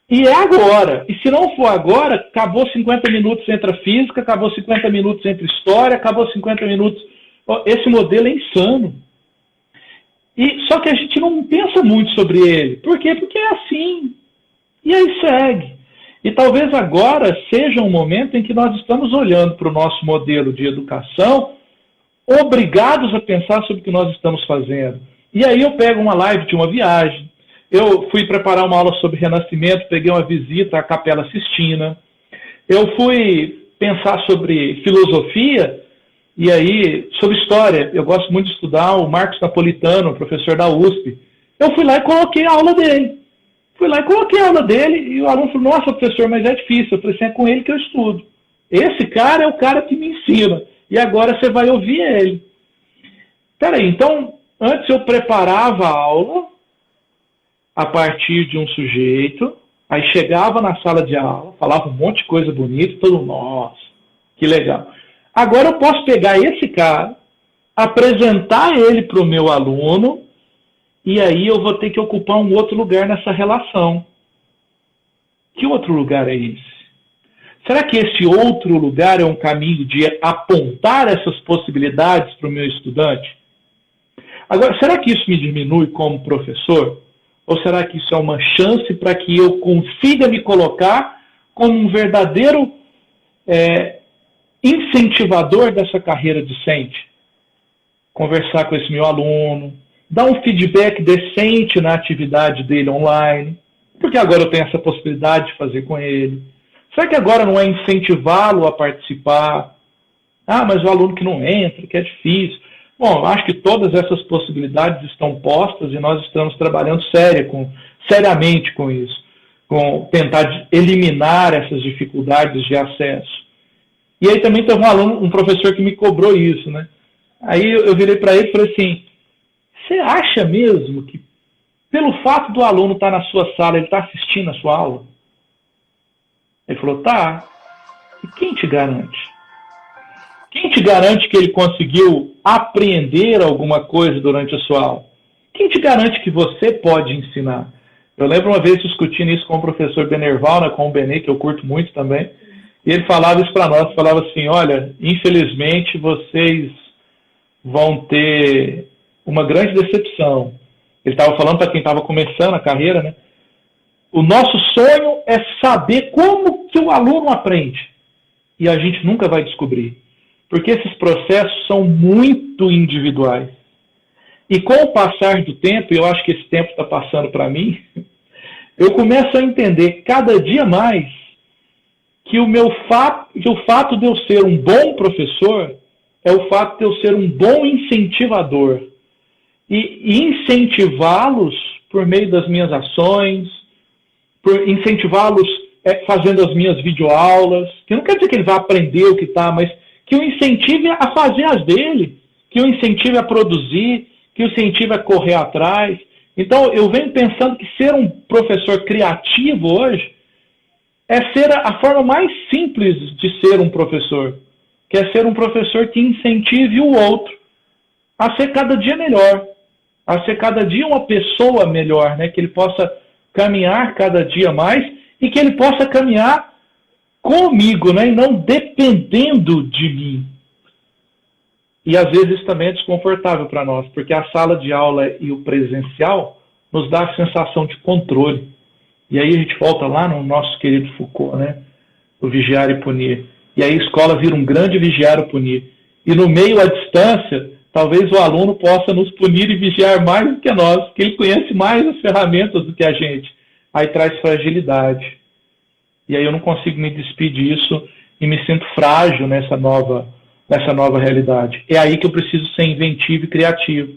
e é agora. E se não for agora, acabou 50 minutos entre a física, acabou 50 minutos entre história, acabou 50 minutos... Esse modelo é insano. Só que a gente não pensa muito sobre ele. Por quê? Porque é assim. E aí segue. E talvez agora seja um momento em que nós estamos olhando para o nosso modelo de educação, obrigados a pensar sobre o que nós estamos fazendo. E aí eu pego uma live de uma viagem, eu fui preparar uma aula sobre Renascimento, peguei uma visita à Capela Sistina. Eu fui pensar sobre filosofia, e aí, sobre história. Eu gosto muito de estudar o Marcos Napolitano, professor da USP. Eu fui lá e coloquei a aula dele. E o aluno falou, nossa, professor, mas é difícil. Eu falei assim, é com ele que eu estudo. Esse cara é o cara que me ensina. E agora você vai ouvir ele. Peraí, então, antes eu preparava a aula a partir de um sujeito, aí chegava na sala de aula, falava um monte de coisa bonita, todo mundo, nossa, que legal. Agora eu posso pegar esse cara, apresentar ele para o meu aluno, e aí eu vou ter que ocupar um outro lugar nessa relação. Que outro lugar é esse? Será que esse outro lugar é um caminho de apontar essas possibilidades para o meu estudante? Agora, será que isso me diminui como professor? Ou será que isso é uma chance para que eu consiga me colocar como um verdadeiro incentivador dessa carreira docente? Conversar com esse meu aluno, dar um feedback decente na atividade dele online, porque agora eu tenho essa possibilidade de fazer com ele. Será que agora não é incentivá-lo a participar? Ah, mas o aluno que não entra, que é difícil. Bom, eu acho que todas essas possibilidades estão postas e nós estamos trabalhando seriamente com isso, com tentar eliminar essas dificuldades de acesso. E aí também teve um professor que me cobrou isso, né? Aí eu virei para ele e falei assim, você acha mesmo que pelo fato do aluno estar na sua sala, ele está assistindo a sua aula? Ele falou, tá. E quem te garante? Quem te garante que ele conseguiu aprender alguma coisa durante a sua aula? Quem te garante que você pode ensinar? Eu lembro uma vez discutindo isso com o professor Benerval, né, com o Benê, que eu curto muito também, e ele falava isso para nós, falava assim, olha, infelizmente vocês vão ter uma grande decepção, ele estava falando para quem estava começando a carreira, né? O nosso sonho é saber como que o aluno aprende. E a gente nunca vai descobrir. Porque esses processos são muito individuais. E com o passar do tempo, e eu acho que esse tempo está passando para mim, eu começo a entender cada dia mais que o fato de eu ser um bom professor é o fato de eu ser um bom incentivador. E incentivá-los por meio das minhas ações, por incentivá-los fazendo as minhas videoaulas, que não quer dizer que ele vai aprender o que está, mas que o incentive a fazer as dele, que o incentive a produzir, que o incentive a correr atrás. Então, eu venho pensando que ser um professor criativo hoje é ser a forma mais simples de ser um professor, que é ser um professor que incentive o outro a ser cada dia melhor, a ser cada dia uma pessoa melhor, né? Que ele possa caminhar cada dia mais e que ele possa caminhar comigo, né? E não dependendo de mim. E às vezes isso também é desconfortável para nós, porque a sala de aula e o presencial nos dá a sensação de controle. E aí a gente volta lá no nosso querido Foucault, né? O vigiar e punir. E aí a escola vira um grande vigiar e punir. E no meio, à distância, talvez o aluno possa nos punir e vigiar mais do que nós, porque ele conhece mais as ferramentas do que a gente. Aí traz fragilidade. E aí eu não consigo me despedir disso e me sinto frágil nessa nova realidade. É aí que eu preciso ser inventivo e criativo.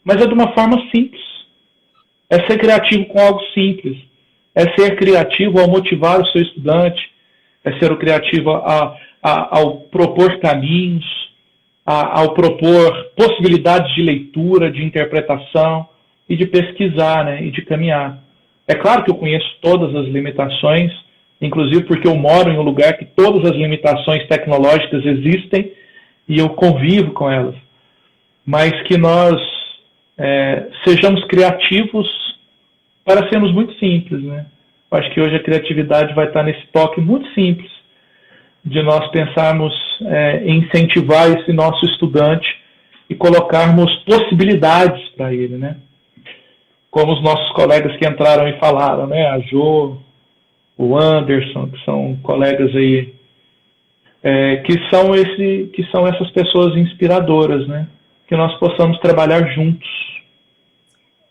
Mas é de uma forma simples. É ser criativo com algo simples. É ser criativo ao motivar o seu estudante. É ser o criativo ao propor caminhos, ao propor possibilidades de leitura, de interpretação e de pesquisar, né, e de caminhar. É claro que eu conheço todas as limitações, inclusive porque eu moro em um lugar que todas as limitações tecnológicas existem e eu convivo com elas. Mas que nós sejamos criativos para sermos muito simples, né? Eu acho que hoje a criatividade vai estar nesse toque muito simples de nós pensarmos em incentivar esse nosso estudante e colocarmos possibilidades para ele, né? Como os nossos colegas que entraram e falaram, né? A Jo, o Anderson, que são colegas aí, que são essas pessoas inspiradoras, né? Que nós possamos trabalhar juntos.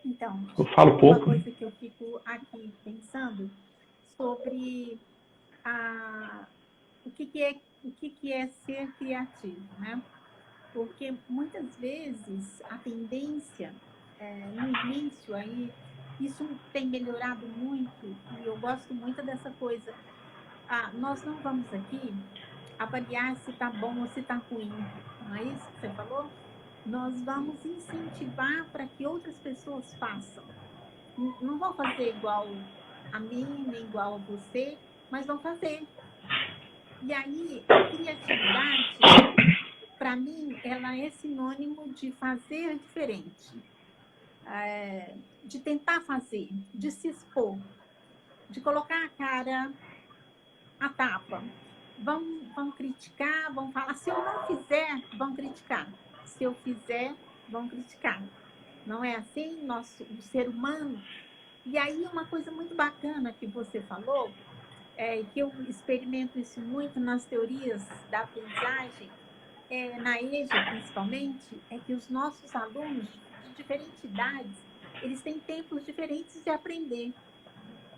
Então, eu falo pouco. Uma coisa que eu fico aqui pensando sobre o que é ser criativo, né? Porque muitas vezes a tendência no início aí, isso tem melhorado muito e eu gosto muito dessa coisa. Nós não vamos aqui avaliar se está bom ou se está ruim, não é isso que você falou? Nós vamos incentivar para que outras pessoas façam. Não vão fazer igual a mim, nem igual a você, mas vão fazer. E aí, a criatividade, para mim, ela é sinônimo de fazer diferente. De tentar fazer, de se expor, de colocar a cara à tapa. Vão criticar, vão falar, se eu não fizer, vão criticar. Se eu fizer, vão criticar. Não é assim o ser humano? E aí uma coisa muito bacana que você falou, que eu experimento isso muito nas teorias da aprendizagem, na EJA principalmente, é que os nossos alunos de diferentes idades, eles têm tempos diferentes de aprender.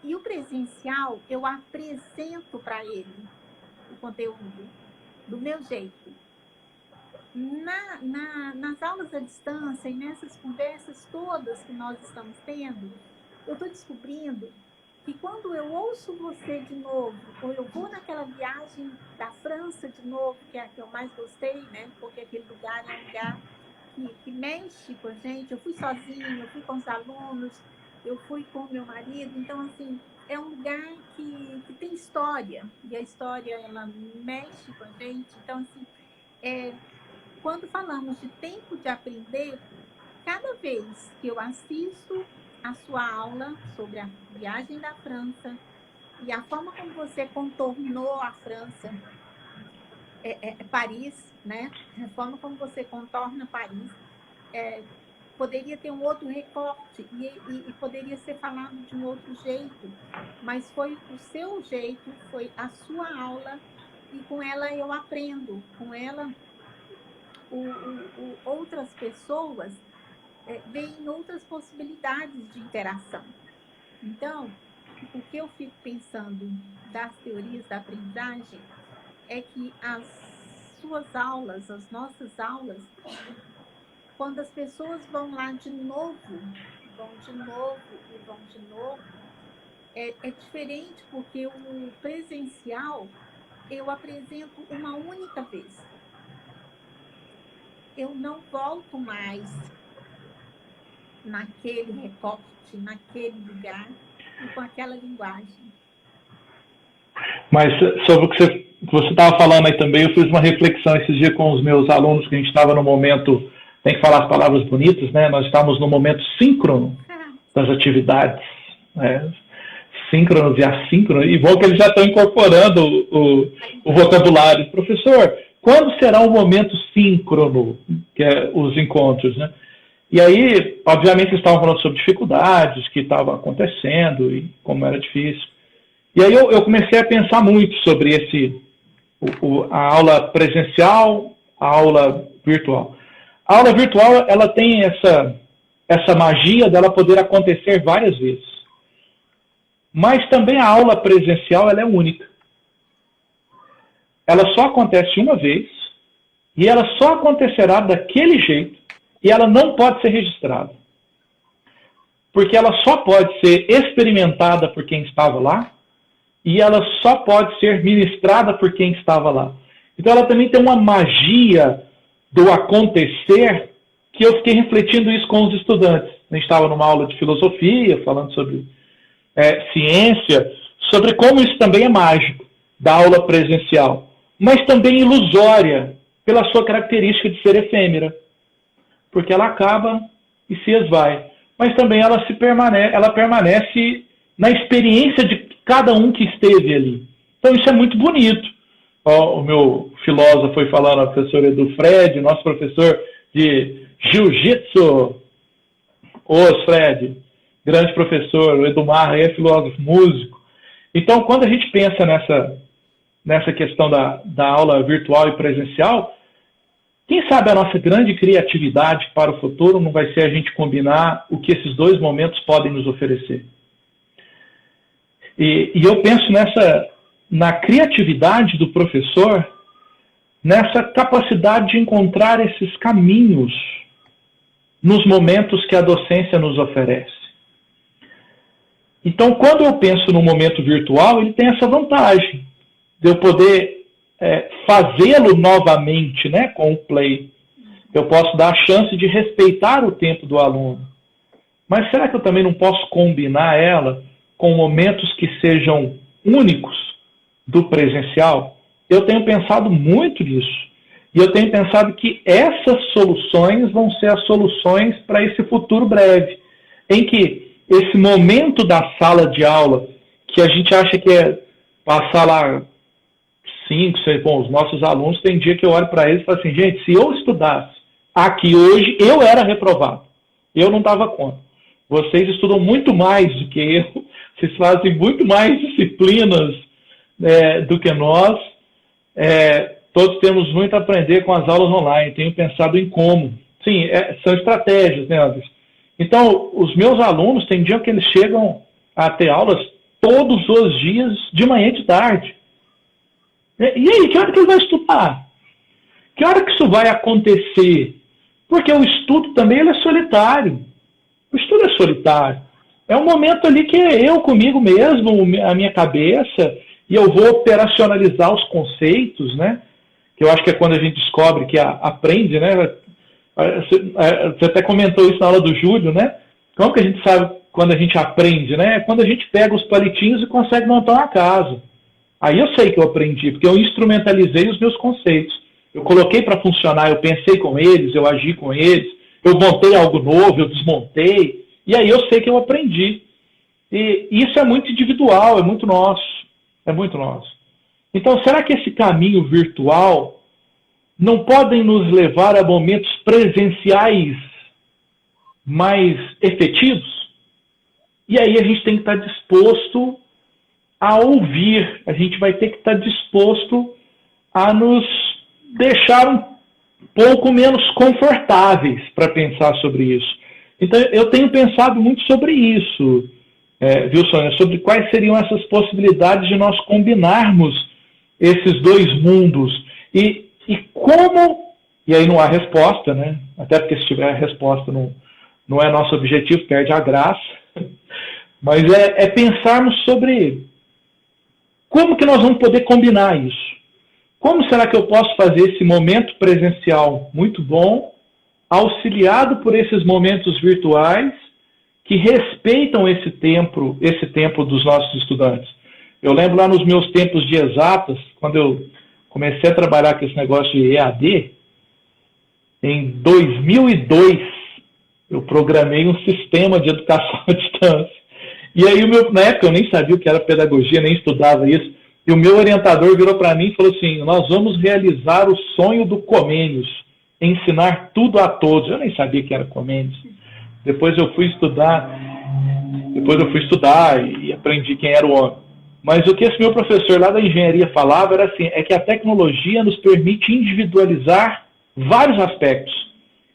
E o presencial, eu apresento para ele o conteúdo do meu jeito. Nas aulas à distância e nessas conversas todas que nós estamos tendo, eu estou descobrindo que quando eu ouço você de novo, ou eu vou naquela viagem da França de novo, que é a que eu mais gostei, né? Porque aquele lugar é um lugar que mexe com a gente. Eu fui sozinha, eu fui com os alunos, eu fui com o meu marido. Então, assim, é um lugar que tem história. E a história, ela mexe com a gente. Então, assim, quando falamos de tempo de aprender, cada vez que eu assisto a sua aula sobre a viagem da França e a forma como você contornou a França, Paris, né? A forma como você contorna Paris, poderia ter um outro recorte e poderia ser falado de um outro jeito, mas foi o seu jeito, foi a sua aula, e com ela eu aprendo, com ela outras pessoas veem outras possibilidades de interação. Então, o que eu fico pensando das teorias da aprendizagem é que as suas aulas, as nossas aulas, quando as pessoas vão lá de novo, é diferente, porque o presencial eu apresento uma única vez. Eu não volto mais naquele recorte, naquele lugar e com aquela linguagem. Mas sobre o que você estava falando aí também, eu fiz uma reflexão esses dias com os meus alunos, que a gente estava no momento, tem que falar as palavras bonitas, né? Nós estávamos no momento síncrono das atividades, né? Síncronos e assíncronos, e bom que eles já estão incorporando o vocabulário. Professor, quando será o momento síncrono, que é os encontros, né? E aí, obviamente, eles estavam falando sobre dificuldades que estavam acontecendo e como era difícil. E aí eu comecei a pensar muito sobre a aula presencial, a aula virtual. A aula virtual, ela tem essa magia dela poder acontecer várias vezes. Mas também a aula presencial, ela é única. Ela só acontece uma vez, e ela só acontecerá daquele jeito, e ela não pode ser registrada. Porque ela só pode ser experimentada por quem estava lá, e ela só pode ser ministrada por quem estava lá. Então ela também tem uma magia do acontecer, que eu fiquei refletindo isso com os estudantes. A gente estava numa aula de filosofia, falando sobre ciência, sobre como isso também é mágico, da aula presencial, mas também ilusória, pela sua característica de ser efêmera, porque ela acaba e se esvai, mas também ela permanece na experiência de cada um que esteve ali. Então isso é muito bonito. O meu filósofo foi falando, o professor Edu Fred, nosso professor de jiu-jitsu, Fred, grande professor, o Edumar é filósofo, músico. Então, quando a gente pensa nessa questão da aula virtual e presencial, quem sabe a nossa grande criatividade para o futuro não vai ser a gente combinar o que esses dois momentos podem nos oferecer. E eu penso na criatividade do professor, nessa capacidade de encontrar esses caminhos nos momentos que a docência nos oferece. Então, quando eu penso no momento virtual, ele tem essa vantagem de eu poder fazê-lo novamente, né, com o play. Eu posso dar a chance de respeitar o tempo do aluno. Mas será que eu também não posso combinar ela com momentos que sejam únicos do presencial? Eu tenho pensado muito nisso. E eu tenho pensado que essas soluções vão ser as soluções para esse futuro breve, em que esse momento da sala de aula, que a gente acha que é passar lá 5, 6, bom, os nossos alunos, tem dia que eu olho para eles e falo assim, gente, se eu estudasse aqui hoje, eu era reprovado. Eu não dava conta. Vocês estudam muito mais do que eu, vocês fazem muito mais disciplinas do que nós. Todos temos muito a aprender com as aulas online. Tenho pensado em como. Sim, são estratégias, né, Anderson? Então, os meus alunos, tem dia que eles chegam a ter aulas todos os dias, de manhã e de tarde. E aí, que hora que ele vai estudar? Que hora que isso vai acontecer? Porque o estudo também ele é solitário. O estudo é solitário. É um momento ali que é eu comigo mesmo, a minha cabeça, e eu vou operacionalizar os conceitos, né? Que eu acho que é quando a gente descobre que aprende, né? Você até comentou isso na aula do Júlio, né? Como que a gente sabe quando a gente aprende, né? É quando a gente pega os palitinhos e consegue montar uma casa. Aí eu sei que eu aprendi, porque eu instrumentalizei os meus conceitos. Eu coloquei para funcionar, eu pensei com eles, eu agi com eles, eu montei algo novo, eu desmontei, e aí eu sei que eu aprendi. E isso é muito individual, é muito nosso. É muito nosso. Então, será que esse caminho virtual não podem nos levar a momentos presenciais mais efetivos? E aí a gente tem que estar disposto a ouvir, a gente vai ter que estar disposto a nos deixar um pouco menos confortáveis para pensar sobre isso. Então eu tenho pensado muito sobre isso, viu, Sônia? Sobre quais seriam essas possibilidades de nós combinarmos esses dois mundos. E como... E aí não há resposta, né? Até porque se tiver resposta não é nosso objetivo, perde a graça. Mas é pensarmos sobre como que nós vamos poder combinar isso. Como será que eu posso fazer esse momento presencial muito bom, auxiliado por esses momentos virtuais que respeitam esse tempo dos nossos estudantes? Eu lembro lá nos meus tempos de exatas, quando eu comecei a trabalhar com esse negócio de EAD, em 2002, eu programei um sistema de educação à distância. E aí, na época, eu nem sabia o que era pedagogia, nem estudava isso. E o meu orientador virou para mim e falou assim: nós vamos realizar o sonho do Comênios, ensinar tudo a todos. Eu nem sabia que era Comênios. Depois eu fui estudar e aprendi quem era o homem. Mas o que esse meu professor lá da engenharia falava era assim, é que a tecnologia nos permite individualizar vários aspectos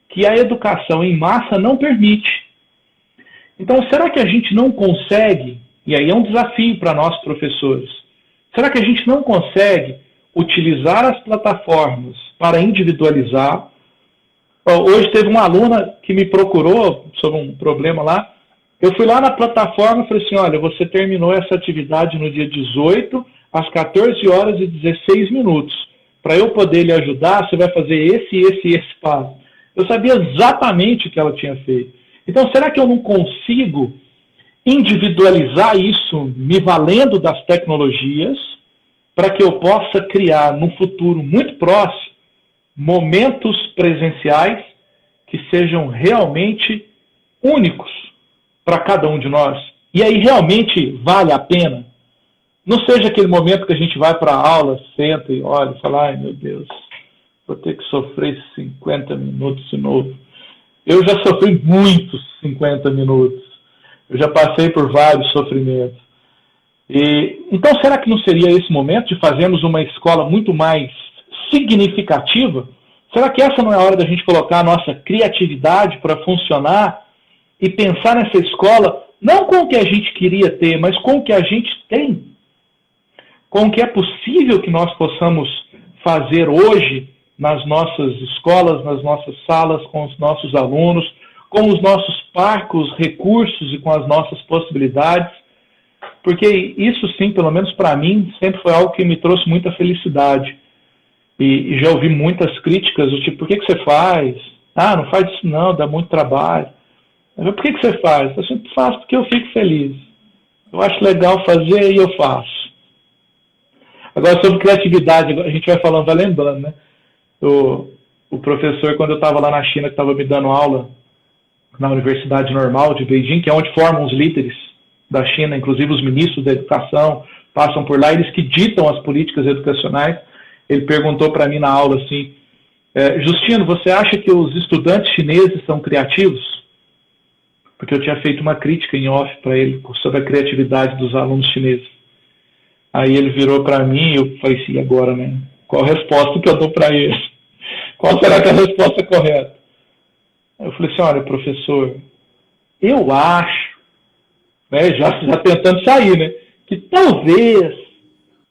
que a educação em massa não permite. Então, será que a gente não consegue, e aí é um desafio para nós professores, será que a gente não consegue utilizar as plataformas para individualizar? Hoje teve uma aluna que me procurou sobre um problema lá. Eu fui lá na plataforma e falei assim, olha, você terminou essa atividade no dia 18, às 14 horas e 16 minutos. Para eu poder lhe ajudar, você vai fazer esse passo. Eu sabia exatamente o que ela tinha feito. Então, será que eu não consigo individualizar isso me valendo das tecnologias para que eu possa criar, num futuro muito próximo, momentos presenciais que sejam realmente únicos para cada um de nós? E aí realmente vale a pena? Não seja aquele momento que a gente vai para a aula, senta e olha e fala, ai meu Deus, vou ter que sofrer esses 50 minutos de novo. Eu já sofri muitos 50 minutos. Eu já passei por vários sofrimentos. Então, será que não seria esse momento de fazermos uma escola muito mais significativa? Será que essa não é a hora da gente colocar a nossa criatividade para funcionar e pensar nessa escola, não com o que a gente queria ter, mas com o que a gente tem? Com o que é possível que nós possamos fazer hoje nas nossas escolas, nas nossas salas, com os nossos alunos, com os nossos parcos, recursos e com as nossas possibilidades. Porque isso sim, pelo menos para mim, sempre foi algo que me trouxe muita felicidade. E já ouvi muitas críticas do tipo, por que você faz? Ah, não faz isso não, dá muito trabalho. Mas por que você faz? Eu sempre faço porque eu fico feliz. Eu acho legal fazer e eu faço. Agora, sobre criatividade, a gente vai falando, vai lembrando, né? O professor, quando eu estava lá na China, que estava me dando aula na Universidade Normal de Beijing, que é onde formam os líderes da China, inclusive os ministros da educação, passam por lá, eles que ditam as políticas educacionais. Ele perguntou para mim na aula assim, Justino, você acha que os estudantes chineses são criativos? Porque eu tinha feito uma crítica em off para ele sobre a criatividade dos alunos chineses. Aí ele virou para mim e eu falei assim, agora, né? Qual a resposta que eu dou para ele? Qual será que é a resposta correta? Eu falei assim, olha, professor, eu acho, né, já tentando sair, né, que talvez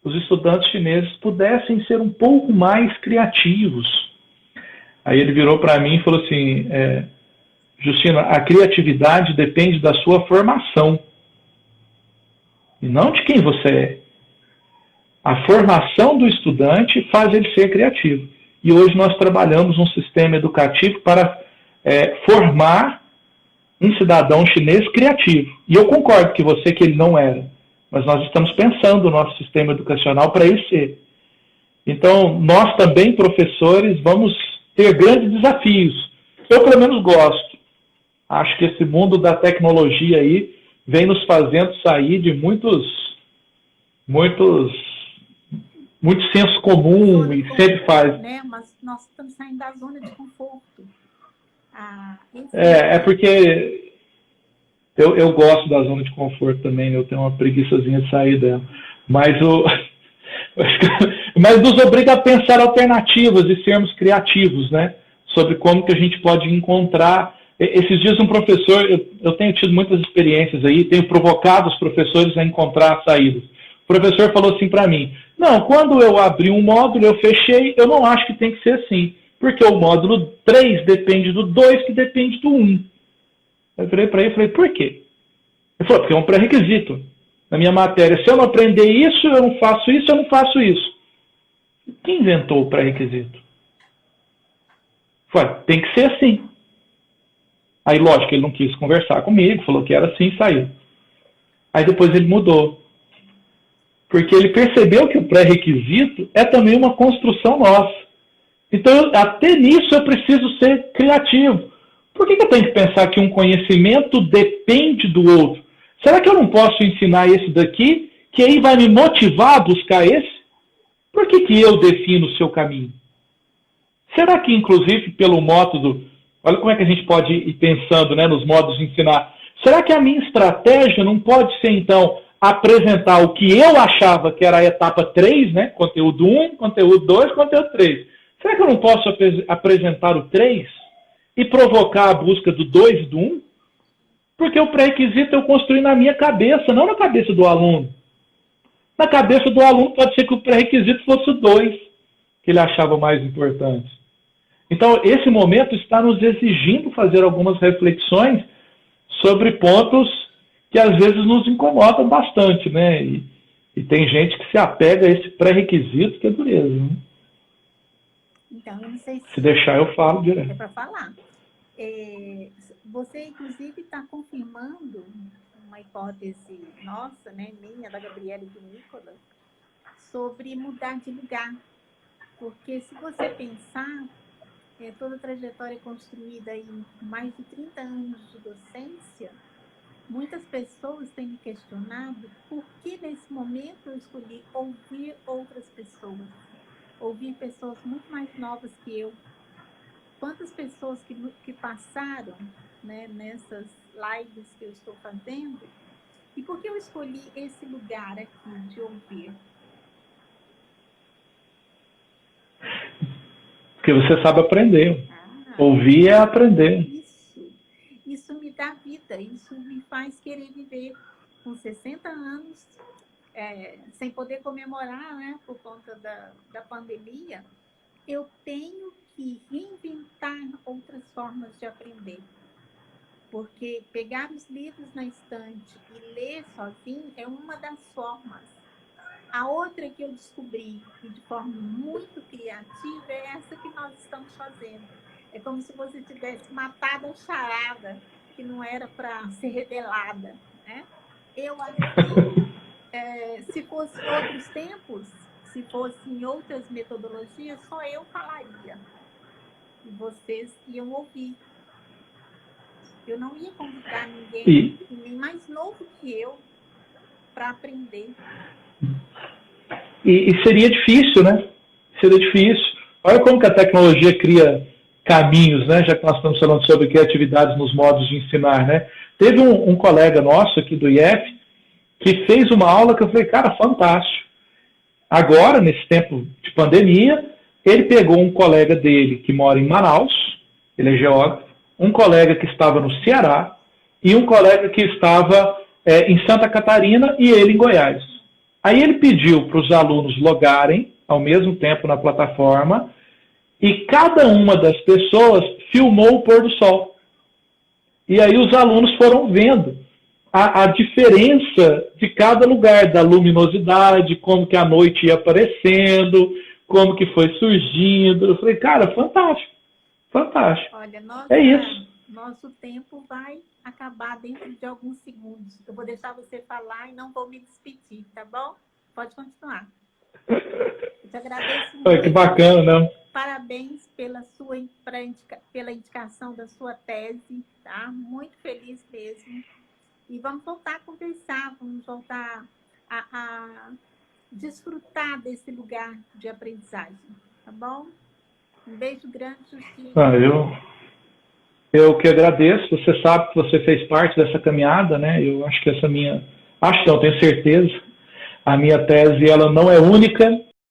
os estudantes chineses pudessem ser um pouco mais criativos. Aí ele virou para mim e falou assim, Justino, a criatividade depende da sua formação e não de quem você é. A formação do estudante faz ele ser criativo. E hoje nós trabalhamos um sistema educativo para formar um cidadão chinês criativo. E eu concordo que ele não era. Mas nós estamos pensando o nosso sistema educacional para ele ser. Então, nós também, professores, vamos ter grandes desafios. Eu, pelo menos, gosto. Acho que esse mundo da tecnologia aí vem nos fazendo sair de muito senso comum e sempre faz. Né? Mas nós estamos saindo da zona de conforto. É porque eu gosto da zona de conforto também, eu tenho uma preguiçazinha de sair dela. Mas, mas nos obriga a pensar alternativas e sermos criativos, né? Sobre como que a gente pode encontrar. Esses dias um professor, eu tenho tido muitas experiências aí, tenho provocado os professores a encontrar saídas. O professor falou assim para mim, não, quando eu abri um módulo, eu fechei, eu não acho que tem que ser assim, porque o módulo 3 depende do 2, que depende do 1. Eu virei para ele e falei, por quê? Ele falou, porque é um pré-requisito na minha matéria. Se eu não aprender isso, eu não faço isso, eu não faço isso. Quem inventou o pré-requisito? Falei, tem que ser assim. Aí, lógico, ele não quis conversar comigo, falou que era assim e saiu. Aí depois ele mudou. Porque ele percebeu que o pré-requisito é também uma construção nossa. Então, até nisso eu preciso ser criativo. Por que eu tenho que pensar que um conhecimento depende do outro? Será que eu não posso ensinar esse daqui, que aí vai me motivar a buscar esse? Por que eu defino o seu caminho? Será que, inclusive, pelo método... Olha como é que a gente pode ir pensando, né, nos modos de ensinar. Será que a minha estratégia não pode ser, então, apresentar o que eu achava que era a etapa 3, né? Conteúdo 1, conteúdo 2, conteúdo 3. Será que eu não posso apresentar o 3 e provocar a busca do 2 e do 1? Porque o pré-requisito eu construí na minha cabeça, não na cabeça do aluno. Na cabeça do aluno pode ser que o pré-requisito fosse o 2, que ele achava mais importante. Então, esse momento está nos exigindo fazer algumas reflexões sobre pontos que às vezes nos incomodam bastante, né? E tem gente que se apega a esse pré-requisito que é dureza, né? Então, eu não sei se deixar, eu falo direto. É para falar. Você, inclusive, está confirmando uma hipótese nossa, né, minha, da Gabriela e do Nicolas, sobre mudar de lugar. Porque se você pensar, toda a trajetória construída em mais de 30 anos de docência, muitas pessoas têm me questionado por que nesse momento eu escolhi ouvir outras pessoas, ouvir pessoas muito mais novas que eu. Quantas pessoas que passaram, né, nessas lives que eu estou fazendo, e por que eu escolhi esse lugar aqui de ouvir? Porque você sabe aprender. Ouvir é aprender. Isso me dá vida, isso me faz querer viver com 60 anos, sem poder comemorar, né, por conta da pandemia. Eu tenho que reinventar outras formas de aprender. Porque pegar os livros na estante e ler sozinho é uma das formas. A outra que eu descobri, e de forma muito criativa, é essa que nós estamos fazendo. É como se você tivesse matado a charada, que não era para ser revelada, né? Eu acho que, se fosse outros tempos, se fossem outras metodologias, só eu falaria. E vocês iam ouvir. Eu não ia convidar ninguém, nem mais novo que eu, para aprender. E seria difícil, né? Seria difícil. Olha como que a tecnologia cria caminhos, né? Já que nós estamos falando sobre criatividades nos modos de ensinar, né? Teve um colega nosso aqui do IF que fez uma aula que eu falei, cara, fantástico. Agora, nesse tempo de pandemia, ele pegou um colega dele que mora em Manaus, ele é geógrafo, um colega que estava no Ceará e um colega que estava em Santa Catarina e ele em Goiás. Aí ele pediu para os alunos logarem ao mesmo tempo na plataforma e cada uma das pessoas filmou o pôr do sol. E aí os alunos foram vendo a diferença de cada lugar, da luminosidade, como que a noite ia aparecendo, como que foi surgindo. Eu falei, cara, fantástico, fantástico. Olha, é isso. Nosso tempo vai acabar dentro de alguns segundos. Eu vou deixar você falar e não vou me despedir, tá bom? Pode continuar. Eu te agradeço muito. Que bacana, né? Parabéns pela indicação da sua tese, tá? Muito feliz mesmo. E vamos voltar a conversar, vamos voltar a desfrutar desse lugar de aprendizagem, tá bom? Um beijo grande, Justino. Eu que agradeço. Você sabe que você fez parte dessa caminhada, né? Eu acho que essa minha... Acho que não, tenho certeza. A minha tese, ela não é única.